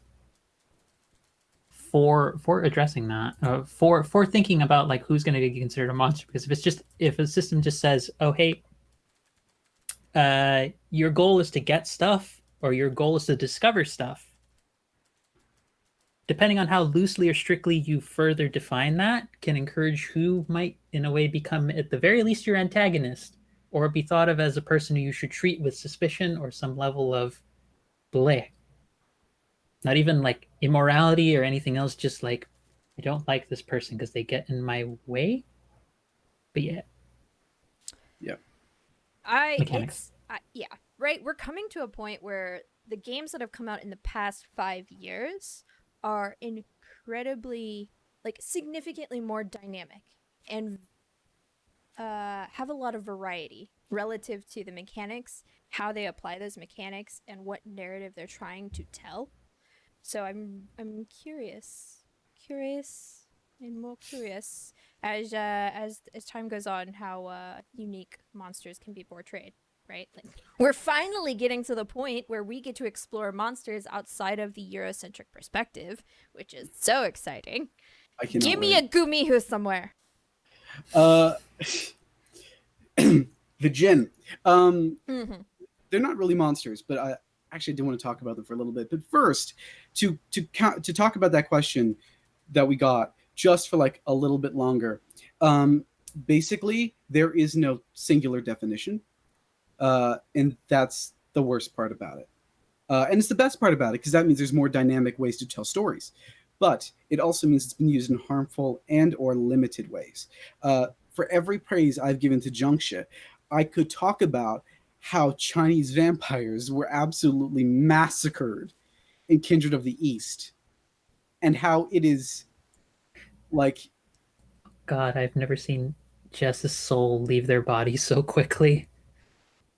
for addressing that, for thinking about like who's going to be considered a monster. Because if a system just says, oh hey, your goal is to get stuff or your goal is to discover stuff, depending on how loosely or strictly you further define that, can encourage who might in a way become at the very least your antagonist, or be thought of as a person who you should treat with suspicion or some level of bleh. Not even like immorality or anything else, just like I don't like this person because they get in my way. But yeah, Yeah. mechanics. Yeah, right. We're coming to a point where the games that have come out in the past 5 years are incredibly, like, significantly more dynamic and have a lot of variety relative to the mechanics, how they apply those mechanics, and what narrative they're trying to tell. So I'm curious, and more curious as time goes on how unique monsters can be portrayed. Right, like we're finally getting to the point where we get to explore monsters outside of the Eurocentric perspective, which is so exciting. I cannot Give me wait. a Gumiho somewhere. Uh, the Jinn. Mm-hmm. They're not really monsters, but I actually do want to talk about them for a little bit. But first, to talk about that question that we got just for like a little bit longer. Basically, there is no singular definition, and that's the worst part about it. And it's the best part about it because that means there's more dynamic ways to tell stories. But it also means it's been used in harmful and or limited ways. For every praise I've given to Junxia, I could talk about how Chinese vampires were absolutely massacred in Kindred of the East, and how it is like God, I've never seen Jess's soul leave their body so quickly.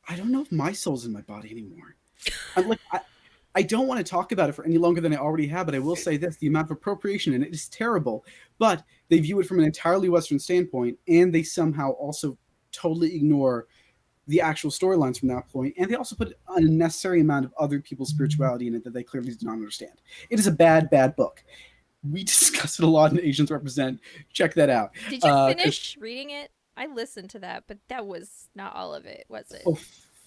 I don't know if my soul's in my body anymore. I'm like I don't want to talk about it for any longer than I already have, but I will say this: the amount of appropriation in it is terrible. But they view it from an entirely Western standpoint, and they somehow also totally ignore the actual storylines from that point, and they also put an unnecessary amount of other people's spirituality in it that they clearly do not understand. It is a bad, bad book. We discussed it a lot in Asians Represent. Check that out. Did you finish reading it? I listened to that, but that was not all of it, was it? Oh,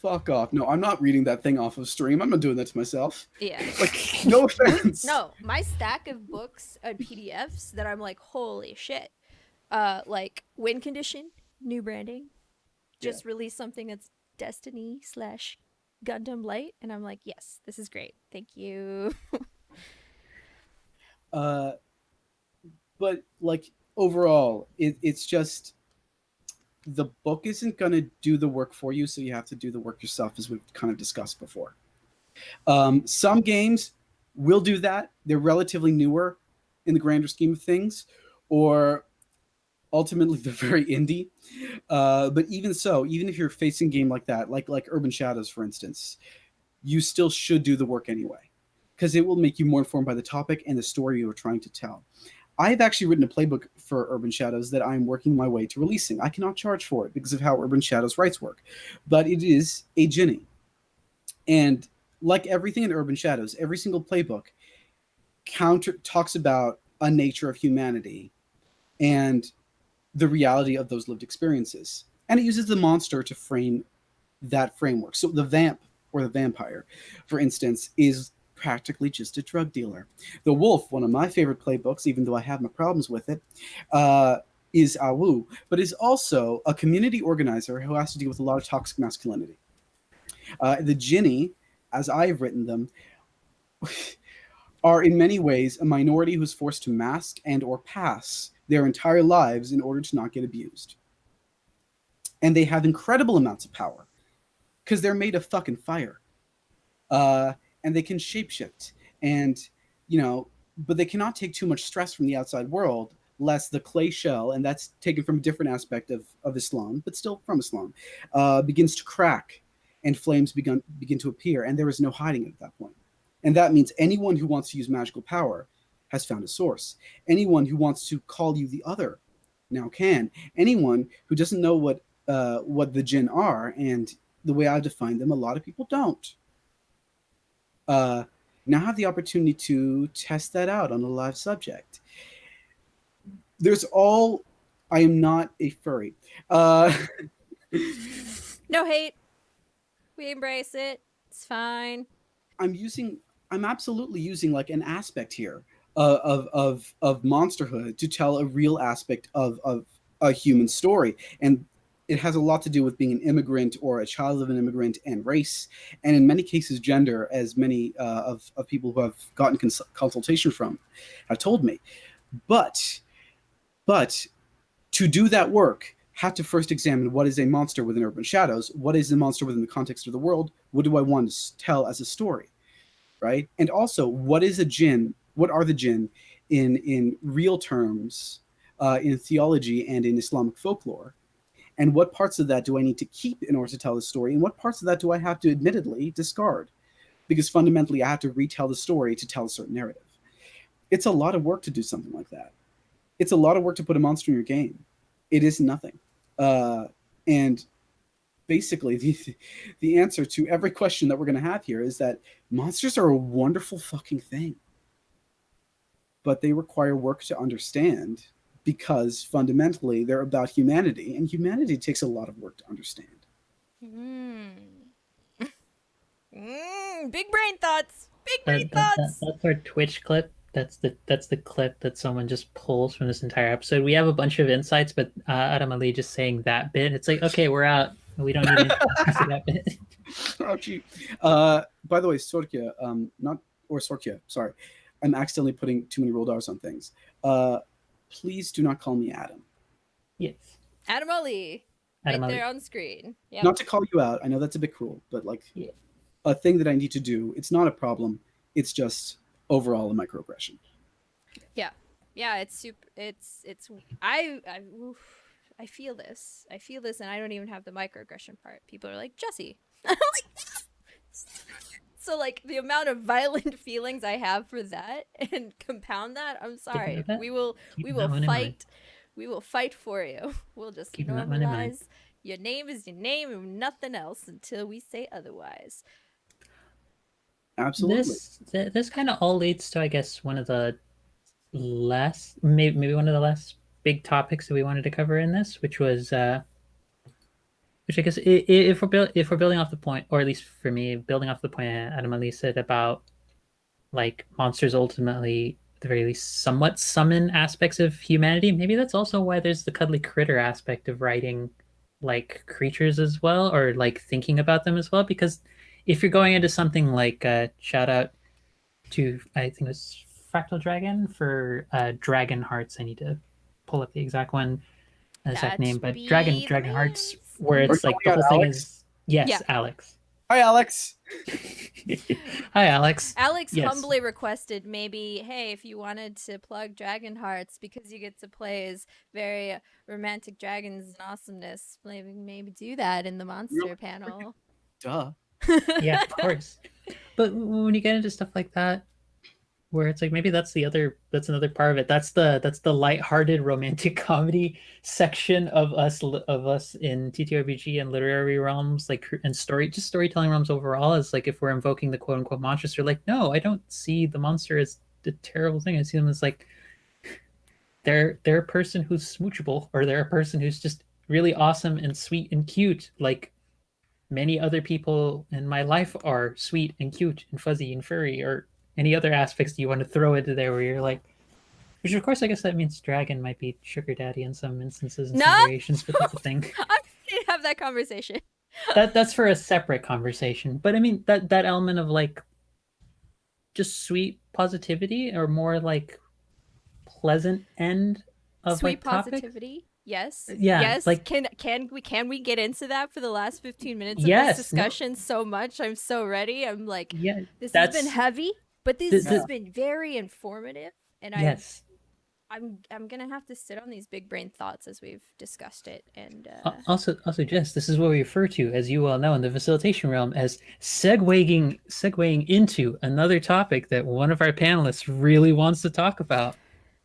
fuck off. No, I'm not reading that thing off of stream. I'm not doing that to myself. Yeah. Like, no offense. No, my stack of books and PDFs that I'm like, holy shit. Like Win Condition, new branding, just released something that's Destiny slash Gundam Light, and I'm like, yes, this is great. Thank you. But like overall, it's just the book isn't going to do the work for you, so you have to do the work yourself, as we've kind of discussed before. Some games will do that. They're relatively newer in the grander scheme of things, or ultimately they're very indie. But even so, even if you're facing a game like that, like Urban Shadows, for instance, you still should do the work anyway, because it will make you more informed by the topic and the story you are trying to tell. I've actually written a playbook for Urban Shadows that I'm working my way to releasing. I cannot charge for it because of how Urban Shadows rights work, but it is a Ginny. And like everything in Urban Shadows, every single playbook talks about a nature of humanity and the reality of those lived experiences. And it uses the monster to frame that framework. So the vamp or the vampire, for instance, is practically just a drug dealer. The wolf, one of my favorite playbooks, even though I have my problems with it, is Awu, but is also a community organizer who has to deal with a lot of toxic masculinity. The Ginny, as I've written them, are in many ways a minority who's forced to mask and or pass their entire lives in order to not get abused. And they have incredible amounts of power because they're made of fucking fire. And they can shapeshift, and but they cannot take too much stress from the outside world, lest the clay shell, and that's taken from a different aspect of Islam, but still from Islam, begins to crack, and flames begin to appear, and there is no hiding it at that point. And that means anyone who wants to use magical power has found a source. Anyone who wants to call you the other now can. Anyone who doesn't know what the jinn are, and the way I define them, a lot of people don't. Uh, Now have the opportunity to test that out on a live subject. There's all. I am not a furry. Uh, No hate. We embrace it. It's fine. I'm absolutely using like an aspect here of monsterhood to tell a real aspect of a human story, and it has a lot to do with being an immigrant or a child of an immigrant and race, and in many cases gender, as many of people who have gotten consultation from have told me. But but to do that work, have to first examine what is a monster within Urban Shadows, what is the monster within the context of the world, what do I want to tell as a story, right? And also, what is a jinn? What are the jinn in real terms, in theology and in Islamic folklore? And what parts of that do I need to keep in order to tell the story? And what parts of that do I have to admittedly discard? Because fundamentally, I have to retell the story to tell a certain narrative. It's a lot of work to do something like that. It's a lot of work to put a monster in your game. It is nothing. And basically, the answer to every question that we're going to have here is that monsters are a wonderful fucking thing, but they require work to understand, because fundamentally they're about humanity, and humanity takes a lot of work to understand. Big brain thoughts. Big brain thoughts. That's our Twitch clip. That's the clip that someone just pulls from this entire episode. We have a bunch of insights, but Adam Ali just saying that bit, it's like, okay, we're out. We don't need to after that bit. Oh, gee. By the way, Sorkia, not or Sorkia, sorry, I'm accidentally putting too many rolled R's on things. Please do not call me Adam. Yes. Adam Ali. Adam Right Ali. there on screen. Yep. Not to call you out. I know that's a bit cruel, but like a thing that I need to do. It's not a problem. It's just overall a microaggression. Yeah, it's super. It's. Oof, I feel this. I feel this, and I don't even have the microaggression part. People are like, Jesse. I'm like, so like the amount of violent feelings I have for that, and compound that. I'm sorry. that. We will Keeping that one in mind. fight. We will fight for you. We'll just Keeping that one in mind. normalize. Your name is your name and nothing else until we say otherwise. Absolutely. This kind of all leads to, I guess, one of the last, maybe one of the last big topics that we wanted to cover in this, which was, which I guess, if we're building off the point, or at least for me, building off the point Adam Ali said about like monsters ultimately, at the very least, somewhat summon aspects of humanity. Maybe that's also why there's the cuddly critter aspect of writing like creatures as well, or like thinking about them as well, because if you're going into something like shout out to, I think it was Fractal Dragon for Dragon Hearts. I need to pull up the exact name, but Dragon Hearts, where it's like the whole thing is Alex. Hi, Alex. Hi, Alex. Alex humbly requested maybe, hey, if you wanted to plug Dragon Hearts because you get to play as very romantic dragons and awesomeness, maybe do that in the monster panel. Duh. Yeah, of course. But when you get into stuff like that, where it's like maybe that's another part of it. That's the lighthearted romantic comedy section of us in TTRPG and literary realms, like, and storytelling realms overall. Is like, if we're invoking the quote unquote monsters, you're like, no, I don't see the monster as the terrible thing. I see them as like they're a person who's smoochable, or they're a person who's just really awesome and sweet and cute, like many other people in my life are sweet and cute and fuzzy and furry, or any other aspects you want to throw into there where you're like, which of course I guess that means dragon might be sugar daddy in some instances and some variations, but that's a thing. I'm gonna have that conversation. That's for a separate conversation. But I mean that element of like just sweet positivity, or more like pleasant end of sweet like positivity. Topics. Yes. Yeah. Yes. Like, can we get into that for the last 15 minutes of this discussion? No. So much. I'm so ready. I'm like, yeah, this has been heavy, but this has been very informative, and I'm gonna have to sit on these big brain thoughts as we've discussed it. And also, Jess, this is what we refer to, as you well know, in the facilitation realm, as segueing into another topic that one of our panelists really wants to talk about.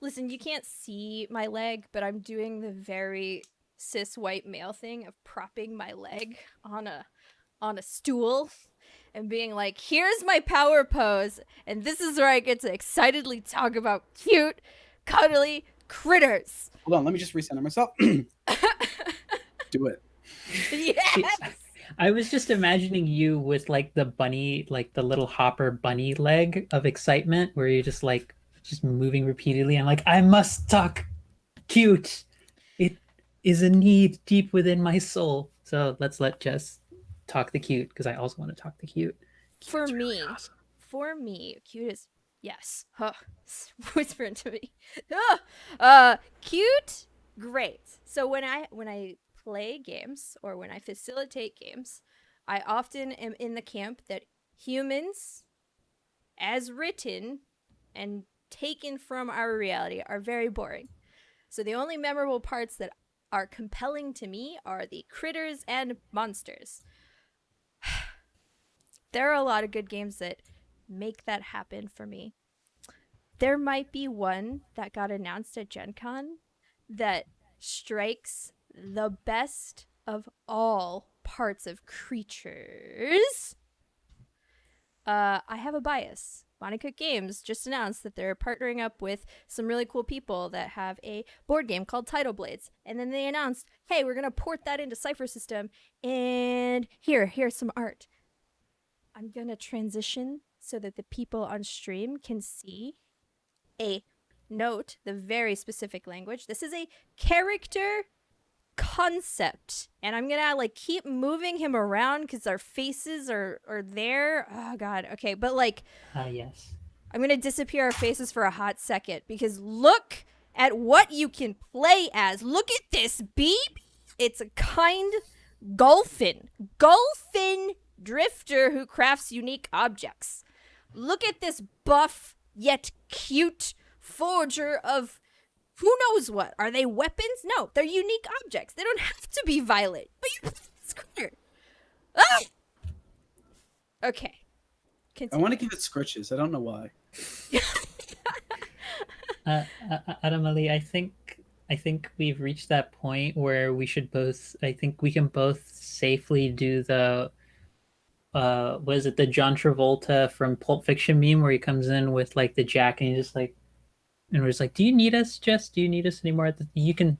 Listen, you can't see my leg, but I'm doing the very cis white male thing of propping my leg on a stool and being like, "Here's my power pose, and this is where I get to excitedly talk about cute, cuddly critters." Hold on, let me just recenter myself. Do it. See, Yes. I was just imagining you with like the bunny, like the little hopper bunny leg of excitement, where you're just moving repeatedly. I'm like, I must talk cute. It is a need deep within my soul. So let's let Jess talk the cute because I also want to talk the cute. For Cute's really me, awesome. cute is yes. Huh. Whisper into me. Cute, great. So when I play games or when I facilitate games, I often am in the camp that humans, as written and taken from our reality, are very boring. So the only memorable parts that are compelling to me are the critters and monsters. There are a lot of good games that make that happen for me. There might be one that got announced at Gen Con that strikes the best of all parts of creatures. I have a bias. Monica Games just announced that they're partnering up with some really cool people that have a board game called Tidal Blades. And then they announced, hey, we're going to port that into Cypher System. And here's some art. I'm going to transition so that the people on stream can see a note, the very specific language. This is a character concept. And I'm gonna like keep moving him around because our faces are there. Oh god. Okay, but like Yes. I'm gonna disappear our faces for a hot second because look at what you can play as. Look at this, beep. It's a kind golfin. Golfin drifter who crafts unique objects. Look at this buff yet cute forger of who knows what. Are they weapons? No, they're unique objects. They don't have to be violent. But you play this critter. Ah! Okay. I Continue. want to give it scritches. I don't know why. Adam Ali, I think we've reached that point where we should both. I think we can both safely do the. Was it the John Travolta from Pulp Fiction meme where he comes in with like the jack and he's just like, and we're just like, "Do you need us, Jess? Do you need us anymore? You can.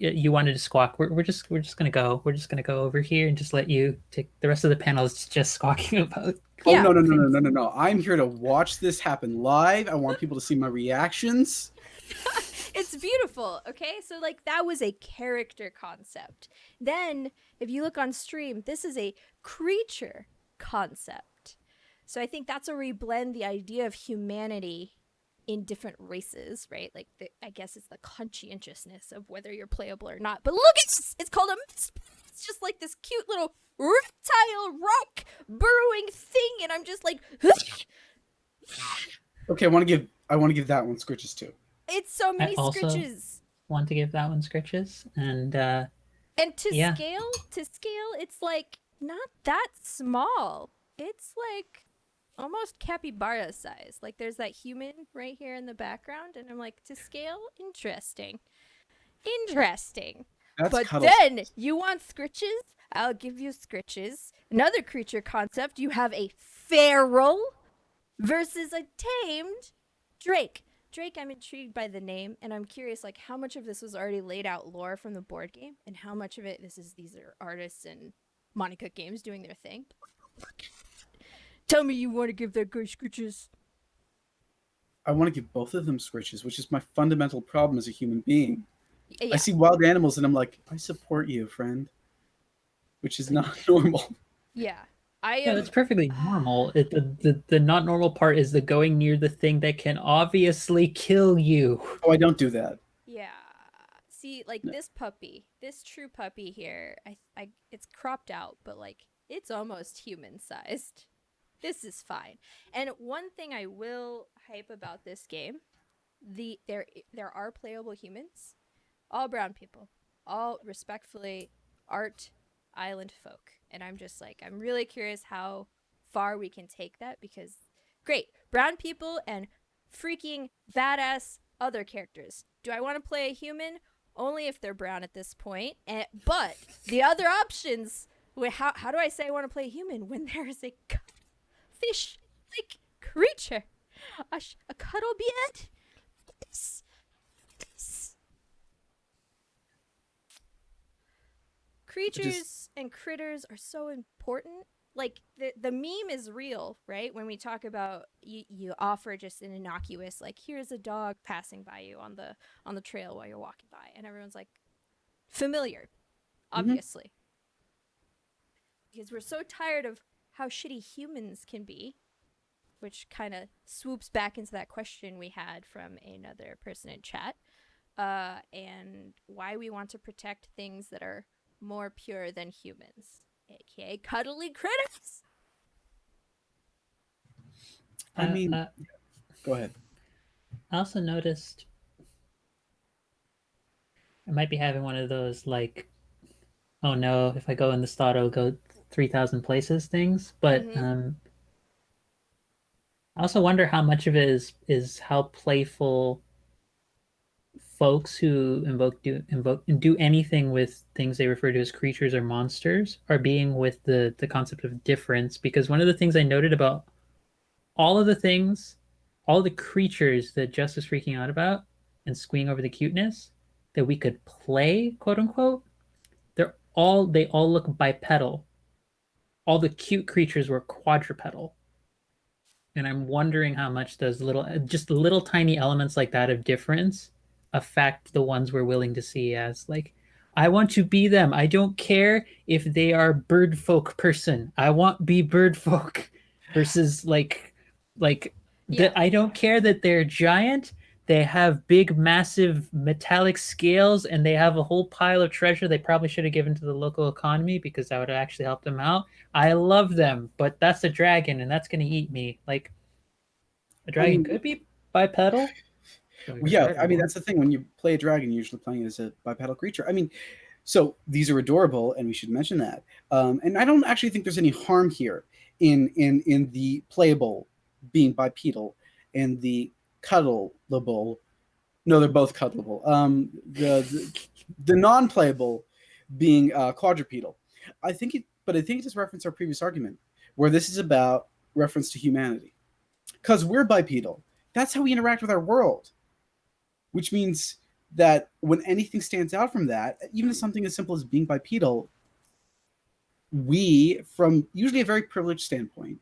You wanted to squawk. We're just gonna go. We're just gonna go over here and just let you take the rest of the panel is just squawking about." Oh Yeah. no! I'm here to watch this happen live. I want people to see my reactions. It's beautiful. Okay, so like that was a character concept. Then if you look on stream, this is a creature concept. So I think that's where we blend the idea of humanity in different races, right? Like I guess it's the conscientiousness of whether you're playable or not. But look, it's called a misp. It's just like this cute little reptile rock burrowing thing, and I'm just like, Okay, I want to give that one scritches too. it's so many also- scritches. Want to give that one scritches and And to Yeah. scale, it's like not that small. It's like almost capybara size. Like there's that human right here in the background, and I'm like, to scale, interesting. That's But cuddle. then you want scritches? I'll give you scritches. Another creature concept, you have a feral versus a tamed drake. Drake, I'm intrigued by the name, and I'm curious, like, how much of this was already laid out lore from the board game, and how much of it these are artists and Monica Games doing their thing. Tell me you want to give that guy scritches. I want to give both of them scritches, which is my fundamental problem as a human being. Yeah. I see wild animals and I'm like, I support you, friend. Which is not normal. Yeah. I no, am. it's perfectly normal. The not normal part is the going near the thing that can obviously kill you. Oh, I don't do that. Yeah. See, like No. this true puppy here, it's cropped out, but like it's almost human sized. This is fine. And one thing I will hype about this game, there are playable humans, all brown people, all respectfully art island folk. And I'm just like, I'm really curious how far we can take that because great, brown people and freaking badass other characters. Do I want to play a human? Only if they're brown at this point. But the other options, how do I say I want to play a human when there is a fish-like creature? A cuddle beard? This. Creatures and critters are so important. Like the meme is real, right? When we talk about you offer just an innocuous, like, here's a dog passing by you on the trail while you're walking by, and everyone's like, familiar, Mhm. obviously, because we're so tired of how shitty humans can be, which kind of swoops back into that question we had from another person in chat, and why we want to protect things that are more pure than humans, aka cuddly critters. I Uh, mean, uh, go ahead. I also noticed I might be having one of those like, oh no, if I go in this thought, I'll go 3,000 places things. But Mm-hmm. I also wonder how much of it is how playful folks who invoke and do anything with things they refer to as creatures or monsters are being with the concept of difference. Because one of the things I noted about all of the things, all the creatures that Jess was freaking out about and squeeing over the cuteness that we could play, quote unquote, they all look bipedal. All the cute creatures were quadrupedal. And I'm wondering how much those just little tiny elements like that of difference affect the ones we're willing to see as like, I want to be them. I don't care if they are bird folk person. I want be bird folk versus like Yeah. that. I don't care that they're giant. They have big, massive metallic scales, and they have a whole pile of treasure they probably should have given to the local economy because that would have actually helped them out. I love them, but that's a dragon, and that's going to eat me. Like, a I dragon mean, could be bipedal. yeah. I mean, that's the thing. When you play a dragon, you're usually playing as a bipedal creature. I mean, so these are adorable, and we should mention that. And I don't actually think there's any harm here in the playable being bipedal and the cuddleable. No, they're both cuddleable. The non-playable being quadrupedal. I think it just referenced our previous argument, where this is about reference to humanity, because we're bipedal. That's how we interact with our world, which means that when anything stands out from that, even something as simple as being bipedal, we, from usually a very privileged standpoint,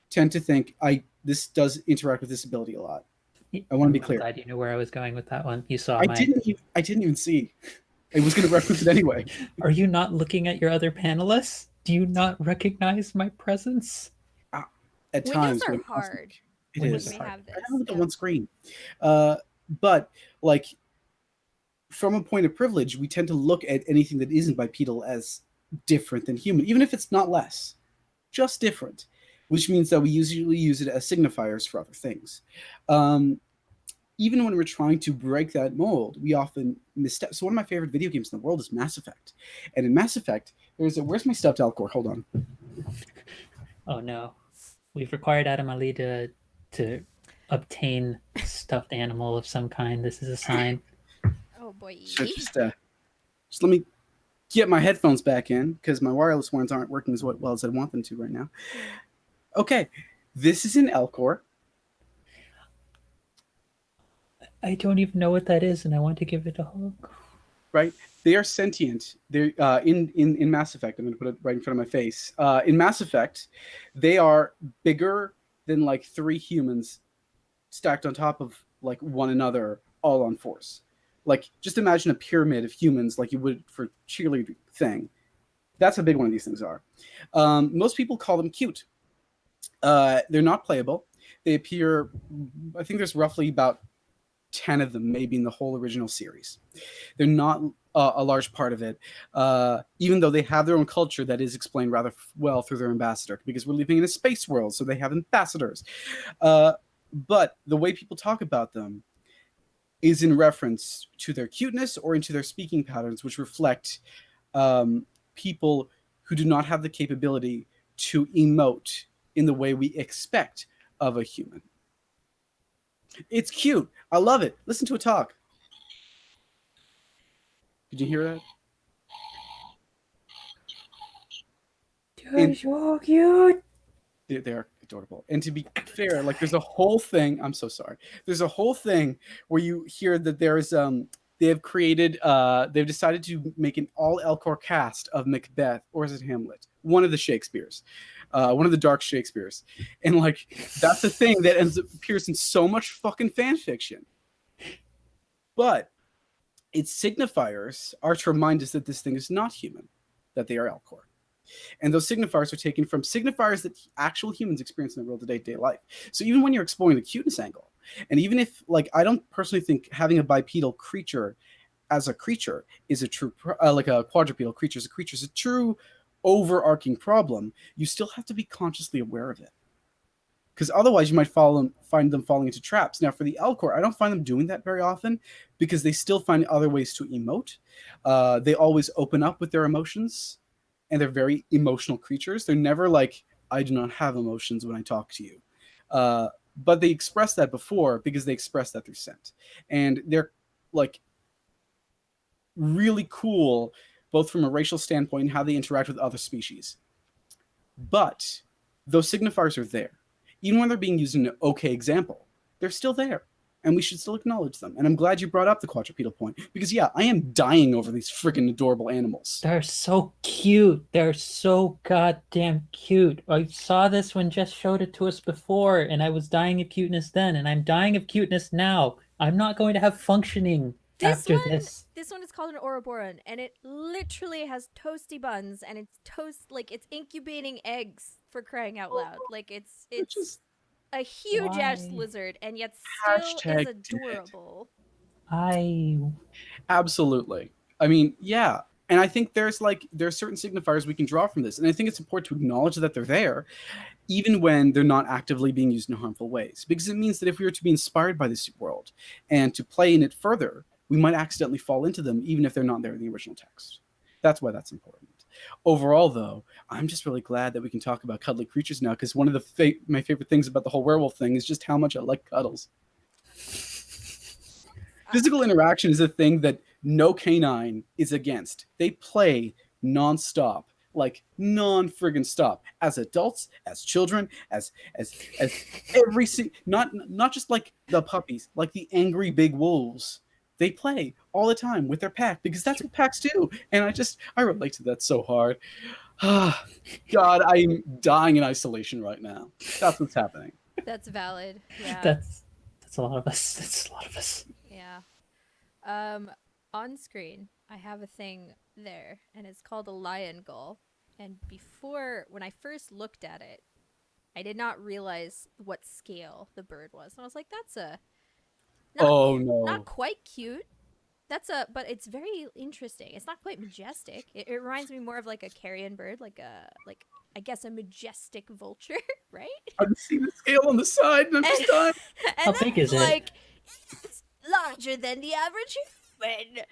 tend to think, I this does interact with this ability a lot. I want to be I'm clear. glad you knew where I was going with that one. You saw my. I didn't even see. I was going to reference it anyway. Are you not looking at your other panelists? Do you not recognize my presence? At Windows times, are when I'm constantly, hard it when Windows are is. we hard. have I this. have it on Yeah. one screen, uh, but like from a point of privilege, we tend to look at anything that isn't bipedal as different than human, even if it's not less, just different, which means that we usually use it as signifiers for other things. Um, Even when we're trying to break that mold, we often misstep. So one of my favorite video games in the world is Mass Effect, and in Mass Effect, where's my stuffed Alcor? Hold on. Oh no, we've required Adam Ali to obtain a stuffed animal of some kind. This is a sign. Oh boy. Should just let me get my headphones back in because my wireless ones aren't working as well as I want them to right now. Okay, this is an Elcor. I don't even know what that is, and I want to give it a hug. Right? They are sentient. They're in Mass Effect. I'm going to put it right in front of my face. In Mass Effect, they are bigger than like three humans stacked on top of like one another, all on force. Like just imagine a pyramid of humans, like you would for cheerleading thing. That's how big one of these things are. Most people call them cute. They're not playable. They appear. I think there's roughly about 10 of them, maybe in the whole original series. They're not a large part of it, even though they have their own culture that is explained rather well through their ambassador, because we're living in a space world, so they have ambassadors. But the way people talk about them is in reference to their cuteness or into their speaking patterns, which reflect people who do not have the capability to emote in the way we expect of a human. It's cute. I love it. Listen to it talk. Did you hear that? You're so cute. They're adorable. And to be fair, like there's a whole thing. I'm so sorry. There's a whole thing where you hear that there's they have created they've decided to make an all Elcor cast of Macbeth, or is it Hamlet? One of the Shakespeares. One of the dark Shakespeares. And like that's a thing that ends up appears in so much fucking fan fiction. But its signifiers are to remind us that this thing is not human, that they are Elcor. And those signifiers are taken from signifiers that actual humans experience in the real day-to-day life. So even when you're exploring the cuteness angle, and even if, like, I don't personally think having a bipedal creature as a creature is a true, like a quadrupedal creature as a creature is a true overarching problem, you still have to be consciously aware of it. Because otherwise you might find them falling into traps. Now for the Elcor, I don't find them doing that very often because they still find other ways to emote. They always open up with their emotions, and they're very emotional creatures. They're never like, I do not have emotions when I talk to you. But they express that before because they express that through scent. And they're like really cool, both from a racial standpoint and how they interact with other species. But those signifiers are there. Even when they're being used in an okay example, they're still there. And we should still acknowledge them. And I'm glad you brought up the quadrupedal point. Because yeah, I am dying over these freaking adorable animals. They're so cute. They're so goddamn cute. I saw this when Jess showed it to us before, and I was dying of cuteness then, and I'm dying of cuteness now. I'm not going to have functioning after this. This one is called an Ouroboros, and it literally has toasty buns, and it's like it's incubating eggs, for crying out loud. Like it's Just a huge ass Why? lizard, and yet still Hashtag is did it. adorable. Absolutely. I mean, yeah. And I think there's certain signifiers we can draw from this. And I think it's important to acknowledge that they're there, even when they're not actively being used in harmful ways. Because it means that if we were to be inspired by this world and to play in it further, we might accidentally fall into them, even if they're not there in the original text. That's why that's important. Overall, though, I'm just really glad that we can talk about cuddly creatures now, because one of my favorite things about the whole werewolf thing is just how much I like cuddles. Physical interaction is a thing that no canine is against. They play nonstop, like non-friggin' stop, as adults, as children, as every not just like the puppies, like the angry big wolves. They play all the time with their pack because that's what packs do. And I relate to that so hard. God, I'm dying in isolation right now. That's what's happening. That's valid. Yeah. That's a lot of us. That's a lot of us. Yeah. On screen, I have a thing there, and it's called a lion gull. And when I first looked at it, I did not realize what scale the bird was. And I was like, that's Oh no. not quite cute. But it's very interesting. It's not quite majestic. It reminds me more of like a carrion bird, like I guess a majestic vulture, right? I can see the scale on the side, and I'm just dying. How big is it? Like, it's larger than the average human.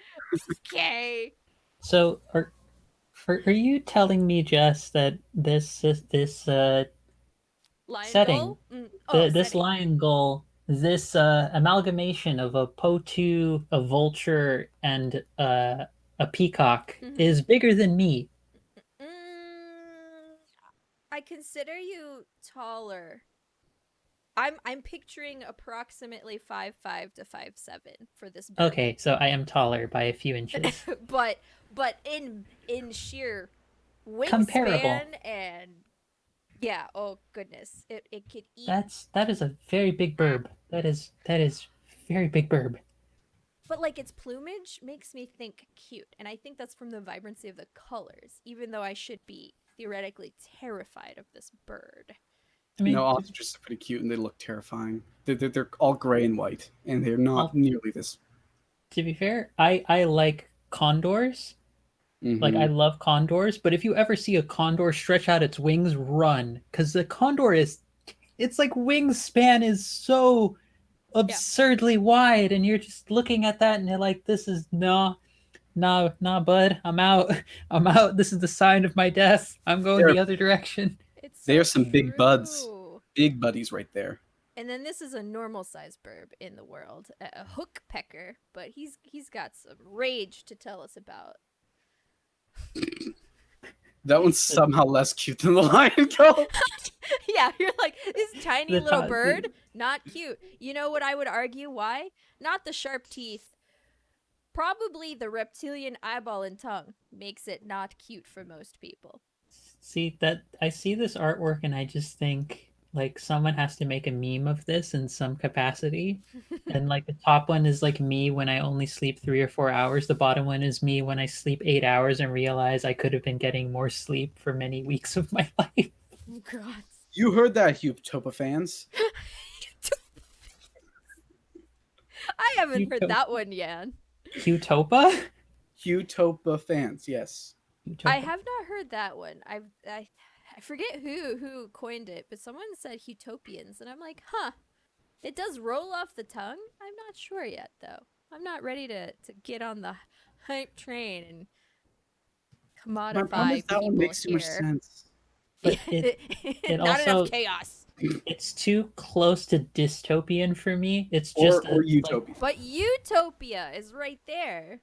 Okay. So are you telling me, Jess, that this Lion setting, gull? this Setting. lion gull, this amalgamation of a potu, a vulture, and a peacock is bigger than me? I consider you taller. I'm picturing approximately 5'5" to 5'7" for this bird. Okay, so I am taller by a few inches. but in sheer Comparable. wingspan and yeah, oh goodness, it could eat. That is a very big burb. That is very big burb. But like its plumage makes me think cute, and I think that's from the vibrancy of the colors. Even though I should be theoretically terrified of this bird. I mean, No, ostriches are pretty cute and they look terrifying. They're all gray and white, and they're not nearly this. to be fair, I like condors. Like I Mhm. love condors, but if you ever see a condor stretch out its wings, run, because the condor it's like wingspan is so absurdly wide, and you're just looking at that and you're like, this is no, bud, I'm out. I'm out. This is the sign of my death. I'm going They're- the other direction. It's so They are some big buds. true. Big buddies right there. And then this is a normal sized burb in the world, a hook pecker, but he's got some rage to tell us about. That one's somehow less cute than the lion goat. Yeah, you're like, this tiny The little top- bird, not cute. You know what I would argue? Why? Not the sharp teeth. Probably the reptilian eyeball and tongue makes it not cute for most people. See that I see this artwork and I just think like someone has to make a meme of this in some capacity. And like the top one is like me when I only sleep 3 or 4 hours. The bottom one is me when I sleep 8 hours and realize I could have been getting more sleep for many weeks of my life. Oh, God. You heard that, Huetopia fans. I haven't heard Utopia. that one yet. Huetopia? Huetopia fans, yes. I have not heard that one. I forget who coined it, but someone said Huetopians, and I'm like, huh. It does roll off the tongue. I'm not sure yet, though. I'm not ready to get on the hype train and My problem commodify is that one people makes too much here. sense. But it Not also enough chaos. it's too close to dystopian for me. It's Or just Utopia. But Utopia is right there.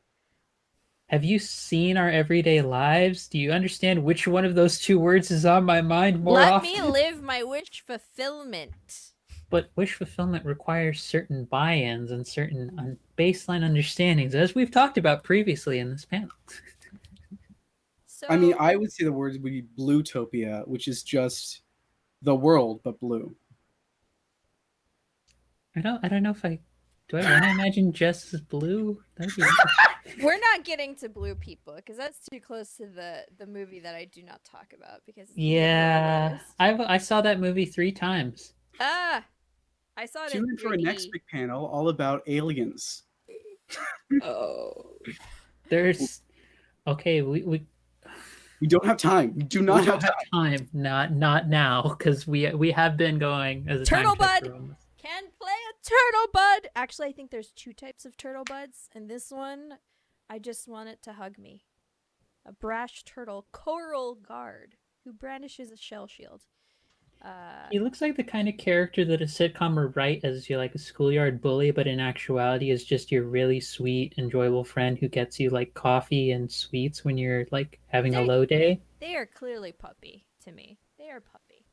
have you seen our everyday lives? Do you understand which one of those two words is on my mind more Let often? me live my wish fulfillment. But wish fulfillment requires certain buy-ins and certain baseline understandings, as we've talked about previously in this panel. So I mean, I would say the word would be Bluetopia, which is just the world but blue. I don't know if I do. I want to imagine Jess as blue. That'd be we're not getting to blue people because that's too close to the movie that I do not talk about because it's yeah. the worst. I saw that movie 3 times. Ah, I saw it Tune in in for a 3D. next big panel all about aliens. Oh, there's okay. We We don't have time. We do we not don't have time. have time. Not now because we have been going as a Turtle time check bud! for almost- Can play a turtle bud. Actually, I think there's 2 types of turtle buds, and this one, I just want it to hug me. A brash turtle coral guard who brandishes a shell shield. He looks like the kind of character that a sitcom would write as you like a schoolyard bully, but in actuality is just your really sweet, enjoyable friend who gets you like coffee and sweets when you're like having a low day. They are clearly puppy to me. They are puppy.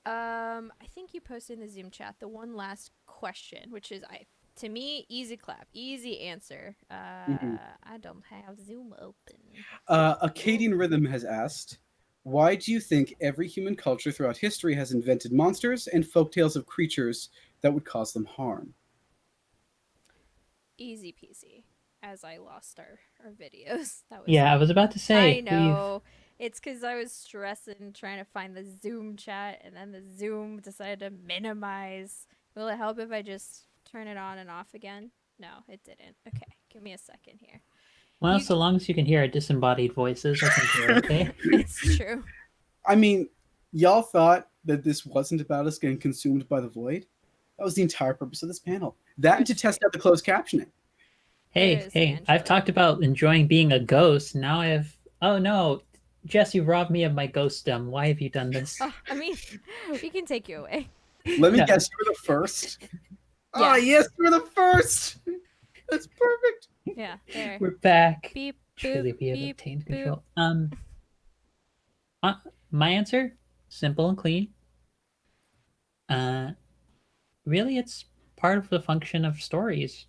I think you posted in the Zoom chat the one last question, which is to me, easy clap, easy answer. I don't have Zoom open. Acadian Rhythm has asked, why do you think every human culture throughout history has invented monsters and folktales of creatures that would cause them harm? Easy peasy. As I lost our videos. That was Yeah, I was about to say. I know. It's because I was stressing trying to find the Zoom chat, and then the Zoom decided to minimize. Will it help if I just turn it on and off again? No, it didn't. Okay, give me a second here. Well, so long as you can hear our disembodied voices, I think we're okay. It's true. I mean, y'all thought that this wasn't about us getting consumed by the void? That was the entire purpose of this panel. That and to test out the closed captioning. Hey, I've talked about enjoying being a ghost. Now I have. Oh no, Jess, you robbed me of my ghostdom. Why have you done this? Oh, I mean, we can take you away. Let me Yeah. guess, you were the first. Yeah. Oh, yes, you were the first. That's perfect. Yeah, there. We're back. Beep, Truly, boop, we have beep, obtained boop. control. My answer, simple and clean. Really, it's part of the function of stories.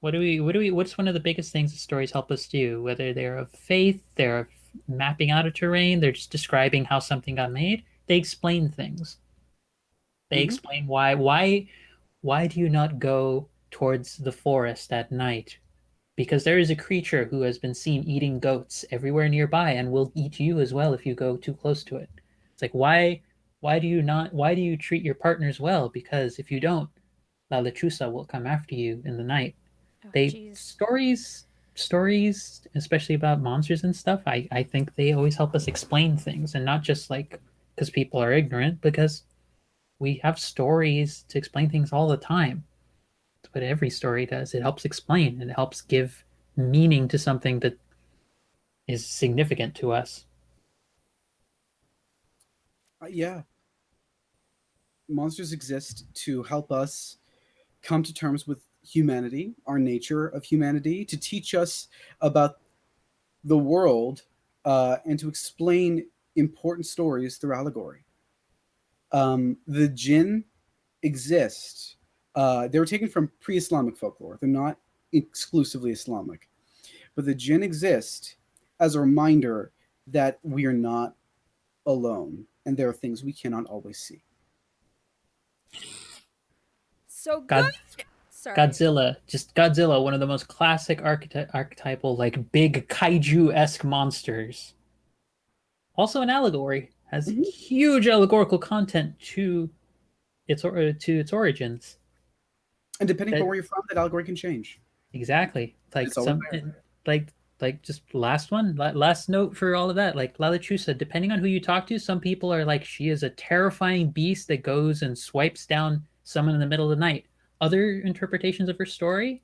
What's one of the biggest things that stories help us do? Whether they're of faith, they're of mapping out a terrain, they're just describing how something got made. They explain things. They explain why do you not go towards the forest at night? Because there is a creature who has been seen eating goats everywhere nearby and will eat you as well if you go too close to it. It's like why do you treat your partners well? Because if you don't, La Lechusa will come after you in the night. Oh, They jeez. stories, especially about monsters and stuff, I think they always help us explain things, and not just like because people are ignorant, because we have stories to explain things all the time. That's what every story does. It helps explain. It helps give meaning to something that is significant to us. Yeah. monsters exist to help us come to terms with humanity, our nature of humanity, to teach us about the world, and to explain important stories through allegory. The jinn exist. They were taken from pre-Islamic folklore. They're not exclusively Islamic, but the jinn exist as a reminder that we are not alone, and there are things we cannot always see. So good. God, Sorry. Godzilla, one of the most classic archetypal, like big kaiju-esque monsters. Also an allegory, has Mhm. huge allegorical content to its origins. And depending That on where you're from, that allegory can change. exactly like It's always some there. like just last note for all of that. Like Lalachusa, depending on who you talk to, some people are like she is a terrifying beast that goes and swipes down someone in the middle of the night. Other interpretations of her story,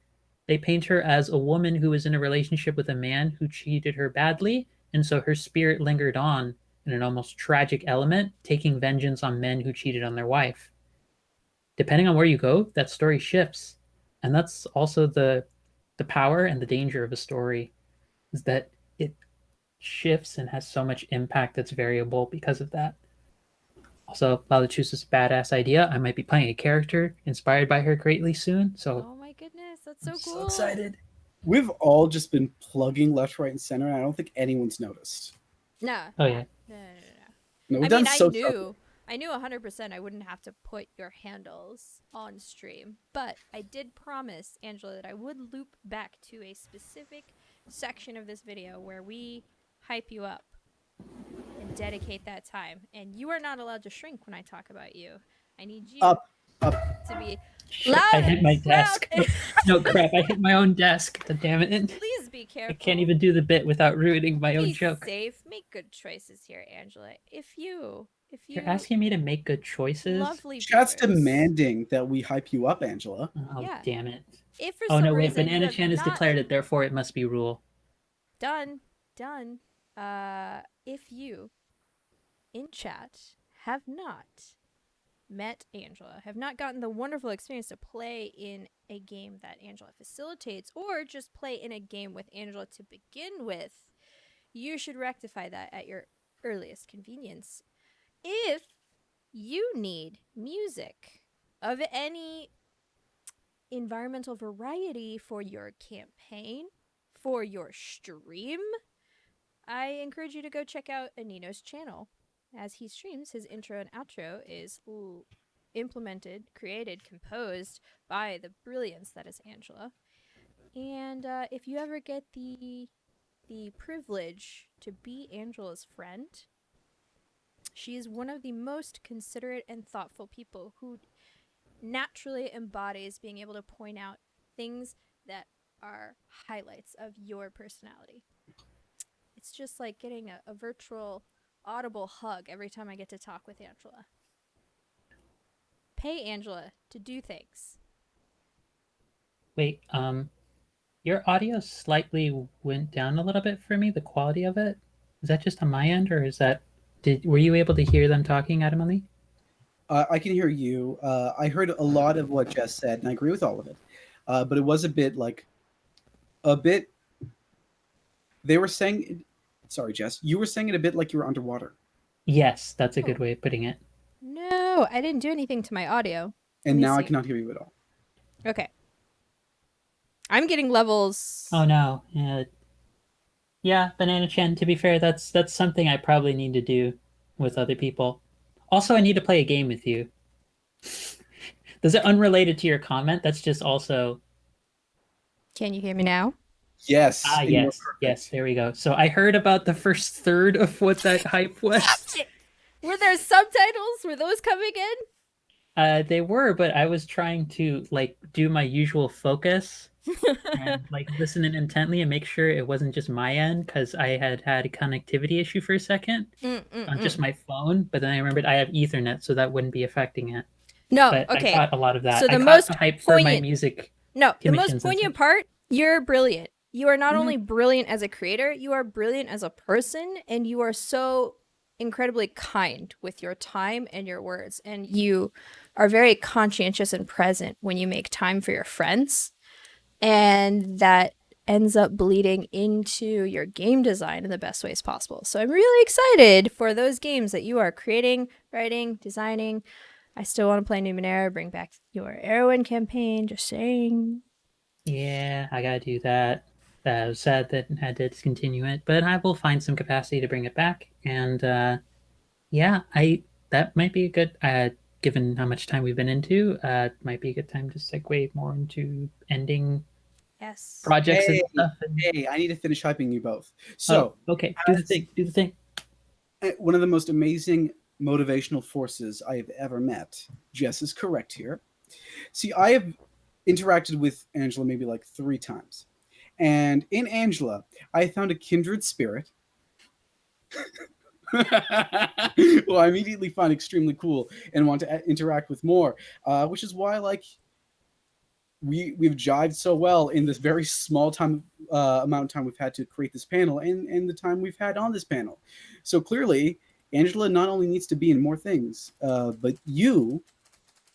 they paint her as a woman who was in a relationship with a man who treated her badly, and so her spirit lingered on in an almost tragic element, taking vengeance on men who cheated on their wife. Depending on where you go, that story shifts. And that's also the power and the danger of a story, is that it shifts and has so much impact that's variable because of that. Also, Lalachusa's badass idea. I might be playing a character inspired by her greatly soon, so Oh my goodness, that's so I'm cool. so excited. We've all just been plugging left, right, and center, and I don't think anyone's noticed. No. Oh yeah. No. No, we've I done mean, so subtly. I knew 100% I wouldn't have to put your handles on stream, but I did promise Angela that I would loop back to a specific section of this video where we hype you up and dedicate that time. And you are not allowed to shrink when I talk about you. I need you Up. to be Shit, loud I hit and my proud. desk. No crap, I hit my own desk. God damn it. Please be careful. I can't even do the bit without ruining my own be joke. safe. Make good choices here, Angela. If you You're asking me to make good choices? lovely Chat's viewers, demanding that we hype you up, Angela. Oh, Yeah. damn it. if for Oh, some no, wait. reason you Banana have Chan has not declared it, therefore it must be rule. done, if you in chat have not met Angela, have not gotten the wonderful experience to play in a game that Angela facilitates, or just play in a game with Angela to begin with, you should rectify that at your earliest convenience. If you need music of any environmental variety for your campaign, for your stream, I encourage you to go check out Anino's channel. As he streams, his intro and outro is implemented, created, composed by the brilliance that is Angela. And if you ever get the privilege to be Angela's friend, she is one of the most considerate and thoughtful people who naturally embodies being able to point out things that are highlights of your personality. It's just like getting a virtual audible hug every time I get to talk with Angela. Pay Angela to do things. Wait, your audio slightly went down a little bit for me, the quality of it. Is that just on my end, or is that were you able to hear them talking, Adam Ali? I can hear you. I heard a lot of what Jess said, and I agree with all of it. But it was a bit like a bit. They were saying, sorry, Jess, you were saying it a bit like you were underwater. Yes, that's a good way of putting it. No, I didn't do anything to my audio. And now I cannot hear you at all. Okay. I'm getting levels. Oh no. Yeah, Banana Chan, to be fair, that's something I probably need to do with other people. Also, I need to play a game with you. Is it unrelated to your comment? That's just also. Can you hear me now? Yes. Yes, there we go. So I heard about the first third of what that hype was. Were there subtitles? Were those coming in? They were, but I was trying to like do my usual focus and like listen in intently and make sure it wasn't just my end, because I had a connectivity issue for a second on just my phone, but then I remembered I have Ethernet, so that wouldn't be affecting it. No, But okay. I caught a lot of that. So the I most caught the hype poignant, for my music. No, the most commissions and poignant such. part, you're brilliant. You are not only brilliant as a creator, you are brilliant as a person, and you are so incredibly kind with your time and your words, and you are very conscientious and present when you make time for your friends, and that ends up bleeding into your game design in the best ways possible. So I'm really excited for those games that you are creating, writing, designing. I still want to play Numenera, bring back your Erwin campaign, just saying. Yeah, I gotta do that. I was sad that I had to discontinue it, but I will find some capacity to bring it back. And yeah, I that might be a good. Given how much time we've been into, might be a good time to segue more into ending Yes. projects and Hey, stuff. And hey, I need to finish hyping you both. oh, So, okay, do the as thing. Do the thing. one of the most amazing motivational forces I have ever met, Jess is correct here. See, I have interacted with Angela maybe like 3 times. And in Angela, I found a kindred spirit who I immediately find extremely cool and want to interact with more, which is why like we've jived so well in this very small time amount of time we've had to create this panel and the time we've had on this panel. So clearly, Angela not only needs to be in more things, but you,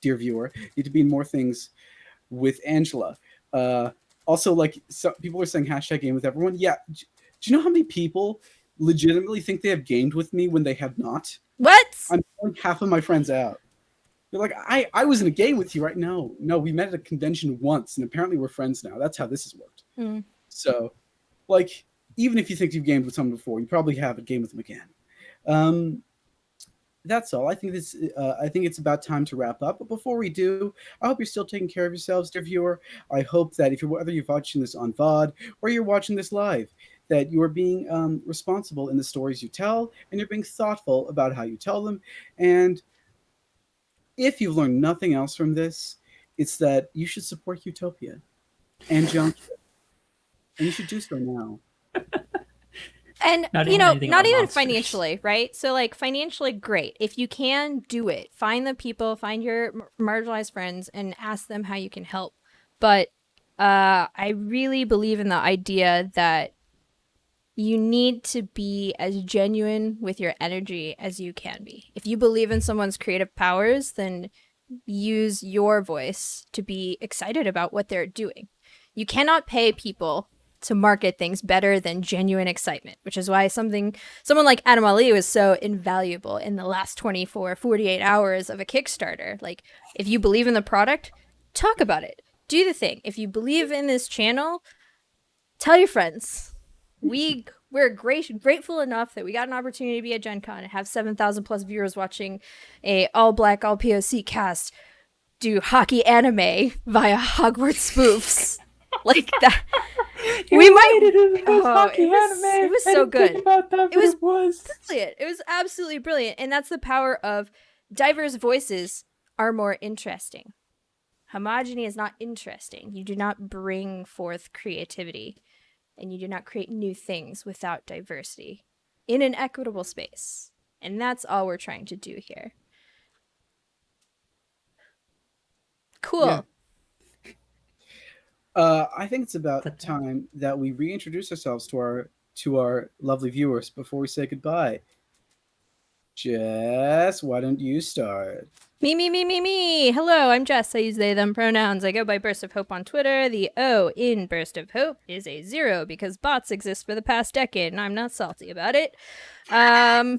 dear viewer, need to be in more things with Angela. Also, like people are saying hashtag game with everyone. Yeah, do you know how many people legitimately think they have gamed with me when they have not? What? I'm calling half of my friends out. They're like, I was in a game with you, right? No, we met at a convention once, and apparently we're friends now. That's how this has worked. Hmm. So, like, even if you think you've gamed with someone before, you probably haven't gamed with them again. Um, that's all. I think this. I think it's about time to wrap up. But before we do, I hope you're still taking care of yourselves, dear viewer. I hope that if you're whether you're watching this on VOD or you're watching this live, that you are being responsible in the stories you tell, and you're being thoughtful about how you tell them. And if you've learned nothing else from this, it's that you should support Huetopia and Juncture, and you should do so now. And, Not even anything not about even monsters. financially, right? So, like, financially, great. If you can, do it. Find the people, find your marginalized friends, and ask them how you can help. But I really believe in the idea that you need to be as genuine with your energy as you can be. If you believe in someone's creative powers, then use your voice to be excited about what they're doing. You cannot pay people to market things better than genuine excitement, which is why someone like Adam Ali was so invaluable in the last 24, 48 hours of a Kickstarter. Like, if you believe in the product, talk about it. Do the thing. If you believe in this channel, tell your friends. We're grateful enough that we got an opportunity to be at Gen Con and have 7,000 plus viewers watching a all black, all POC cast do hockey anime via Hogwarts spoofs. Like that. We might. It was so good. It was brilliant. It was absolutely brilliant. And that's the power of diverse voices are more interesting. Homogeny is not interesting. You do not bring forth creativity, and you do not create new things without diversity in an equitable space. And that's all we're trying to do here. Cool. Yeah. I think it's about time that we reintroduce ourselves to our lovely viewers before we say goodbye. Jess, why don't you start? Me. Hello, I'm Jess. I use they, them pronouns. I go by Burst of Hope on Twitter. The O in Burst of Hope is a 0 because bots exist for the past decade, and I'm not salty about it. I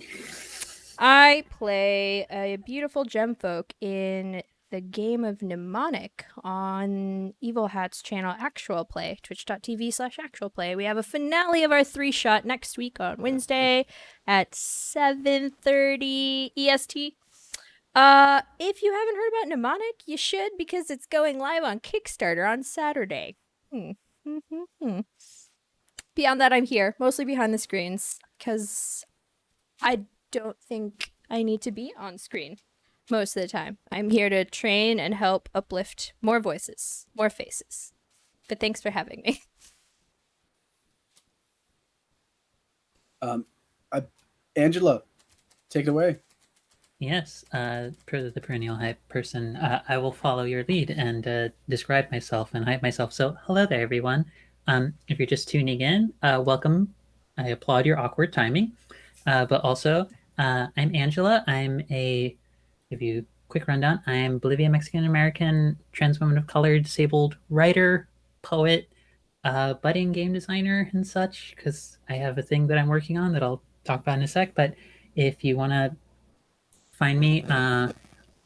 play a beautiful gemfolk in the game of Mnemonic on Evil Hat's channel Actual Play, twitch.tv/actual play. We have a finale of our 3-shot next week on Wednesday at 7:30 EST. If you haven't heard about Mnemonic, you should, because it's going live on Kickstarter on Saturday. Beyond that, I'm here, mostly behind the screens, because I don't think I need to be on screen most of the time. I'm here to train and help uplift more voices, more faces. But thanks for having me. Angela, take it away. Yes, per the perennial hype person, I will follow your lead and describe myself and hype myself. So, hello there, everyone. If you're just tuning in, welcome. I applaud your awkward timing, but also I'm Angela. Give you a quick rundown. I'm Bolivian Mexican American trans woman of color, disabled writer, poet, budding game designer, and such. Because I have a thing that I'm working on that I'll talk about in a sec. But if you want to find me, the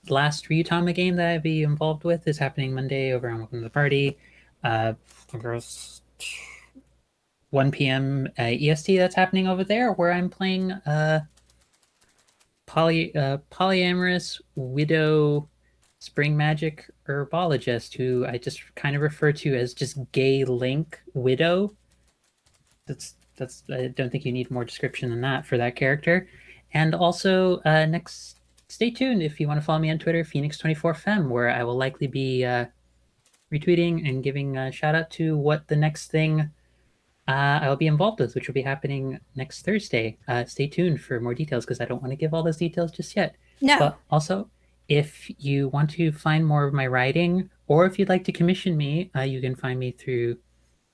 last Ryutama game that I'd be involved with is happening Monday over on Welcome to the Party. There's 1 p.m. EST that's happening over there, where I'm playing polyamorous widow spring magic herbologist, who I just kind of refer to as just gay Link Widow. That's I don't think you need more description than that for that character. And also, next, stay tuned if you want to follow me on Twitter, Phoenix24Fem, where I will likely be retweeting and giving a shout out to what the next thing I'll be involved with, which will be happening next Thursday. Stay tuned for more details because I don't want to give all those details just yet. No. But also, if you want to find more of my writing, or if you'd like to commission me, you can find me through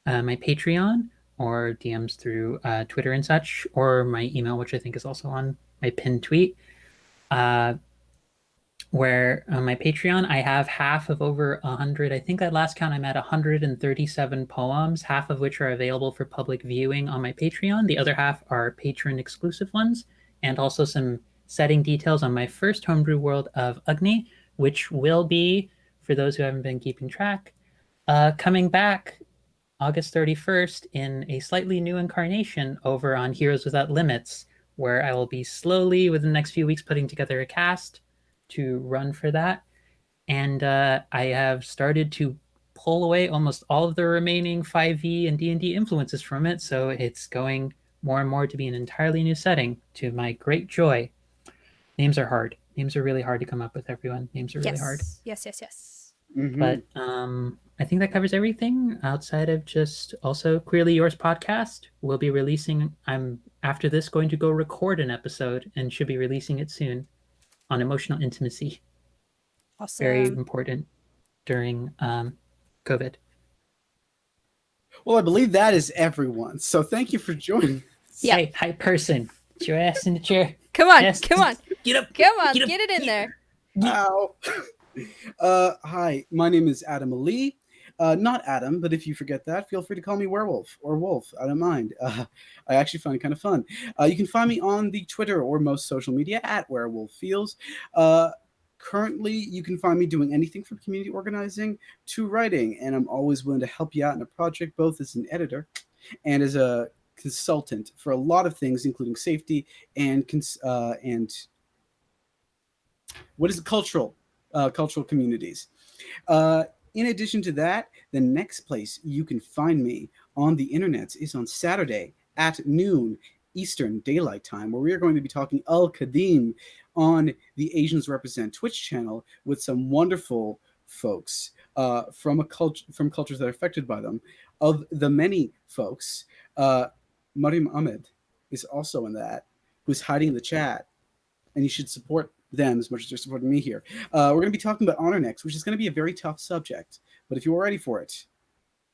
my Patreon or DMs through Twitter and such, or my email, which I think is also on my pinned tweet. Where on my Patreon, I have half of over 100. I think at last count, I'm at 137 poems, half of which are available for public viewing on my Patreon. The other half are patron exclusive ones, and also some setting details on my first homebrew world of Agni, which will be, for those who haven't been keeping track, coming back August 31st in a slightly new incarnation over on Heroes Without Limits, where I will be slowly, within the next few weeks, putting together a cast to run for that. And I have started to pull away almost all of the remaining 5e and D&D influences from it, so it's going more and more to be an entirely new setting, to my great joy. Names are hard. Names are really hard to come up with, everyone. Names are really hard. Yes. Mhm. But I think that covers everything outside of just also Queerly Yours podcast. We'll be releasing, I'm after this going to go record an episode and should be releasing it soon on emotional intimacy. Awesome. Very important during COVID. Well, I believe that is everyone. So thank you for joining. Yeah. Hey, hi person. Get your ass in the chair. Come on, Yes. come on. Get up. Come on, Get up. get it in there. Ow. Hi, my name is Adam Ali. Not Adam, but if you forget that, feel free to call me Werewolf or Wolf. I don't mind. I actually find it kind of fun. You can find me on the Twitter or most social media at Werewolf Feels. Currently, you can find me doing anything from community organizing to writing, and I'm always willing to help you out in a project, both as an editor and as a consultant for a lot of things, including safety and what is it, cultural communities. In addition to that, the next place you can find me on the internet is on Saturday at noon Eastern Daylight Time, where we are going to be talking Al Qadim on the Asians Represent Twitch channel with some wonderful folks from cultures that are affected by them. Of the many folks, Mariam Ahmed is also in that, who's hiding in the chat, and you should support them as much as they're supporting me here. We're going to be talking about honor next, which is going to be a very tough subject. But if you're ready for it,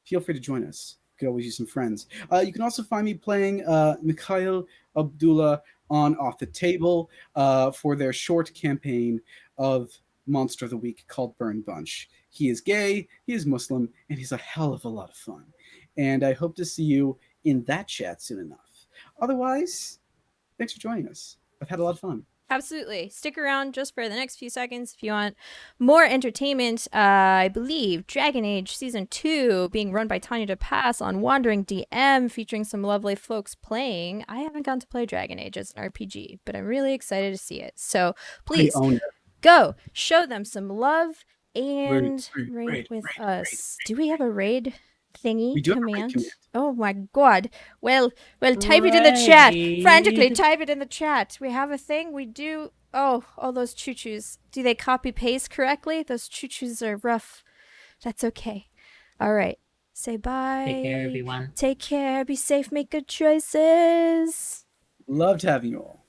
feel free to join us. You could always use some friends. You can also find me playing Mikhail Abdullah on Off the Table for their short campaign of Monster of the Week called Burn Bunch. He is gay, he is Muslim, and he's a hell of a lot of fun. And I hope to see you in that chat soon enough. Otherwise, thanks for joining us. I've had a lot of fun. Absolutely. Stick around just for the next few seconds if you want more entertainment. I believe Dragon Age Season 2 being run by Tanya DePass on Wandering DM, featuring some lovely folks playing. I haven't gotten to play Dragon Age as an RPG, but I'm really excited to see it. So please go show them some love and raid with us. Do we have a raid thingy? We do have a command? raid command. Oh my god. Well, type it in the chat. Frantically type it in the chat. We have a thing. We do. Oh, all those choo-choos. Do they copy paste correctly? Those choo-choos are rough. That's okay. All right. Say bye. Take care, everyone. Take care. Be safe. Make good choices. Loved having you all.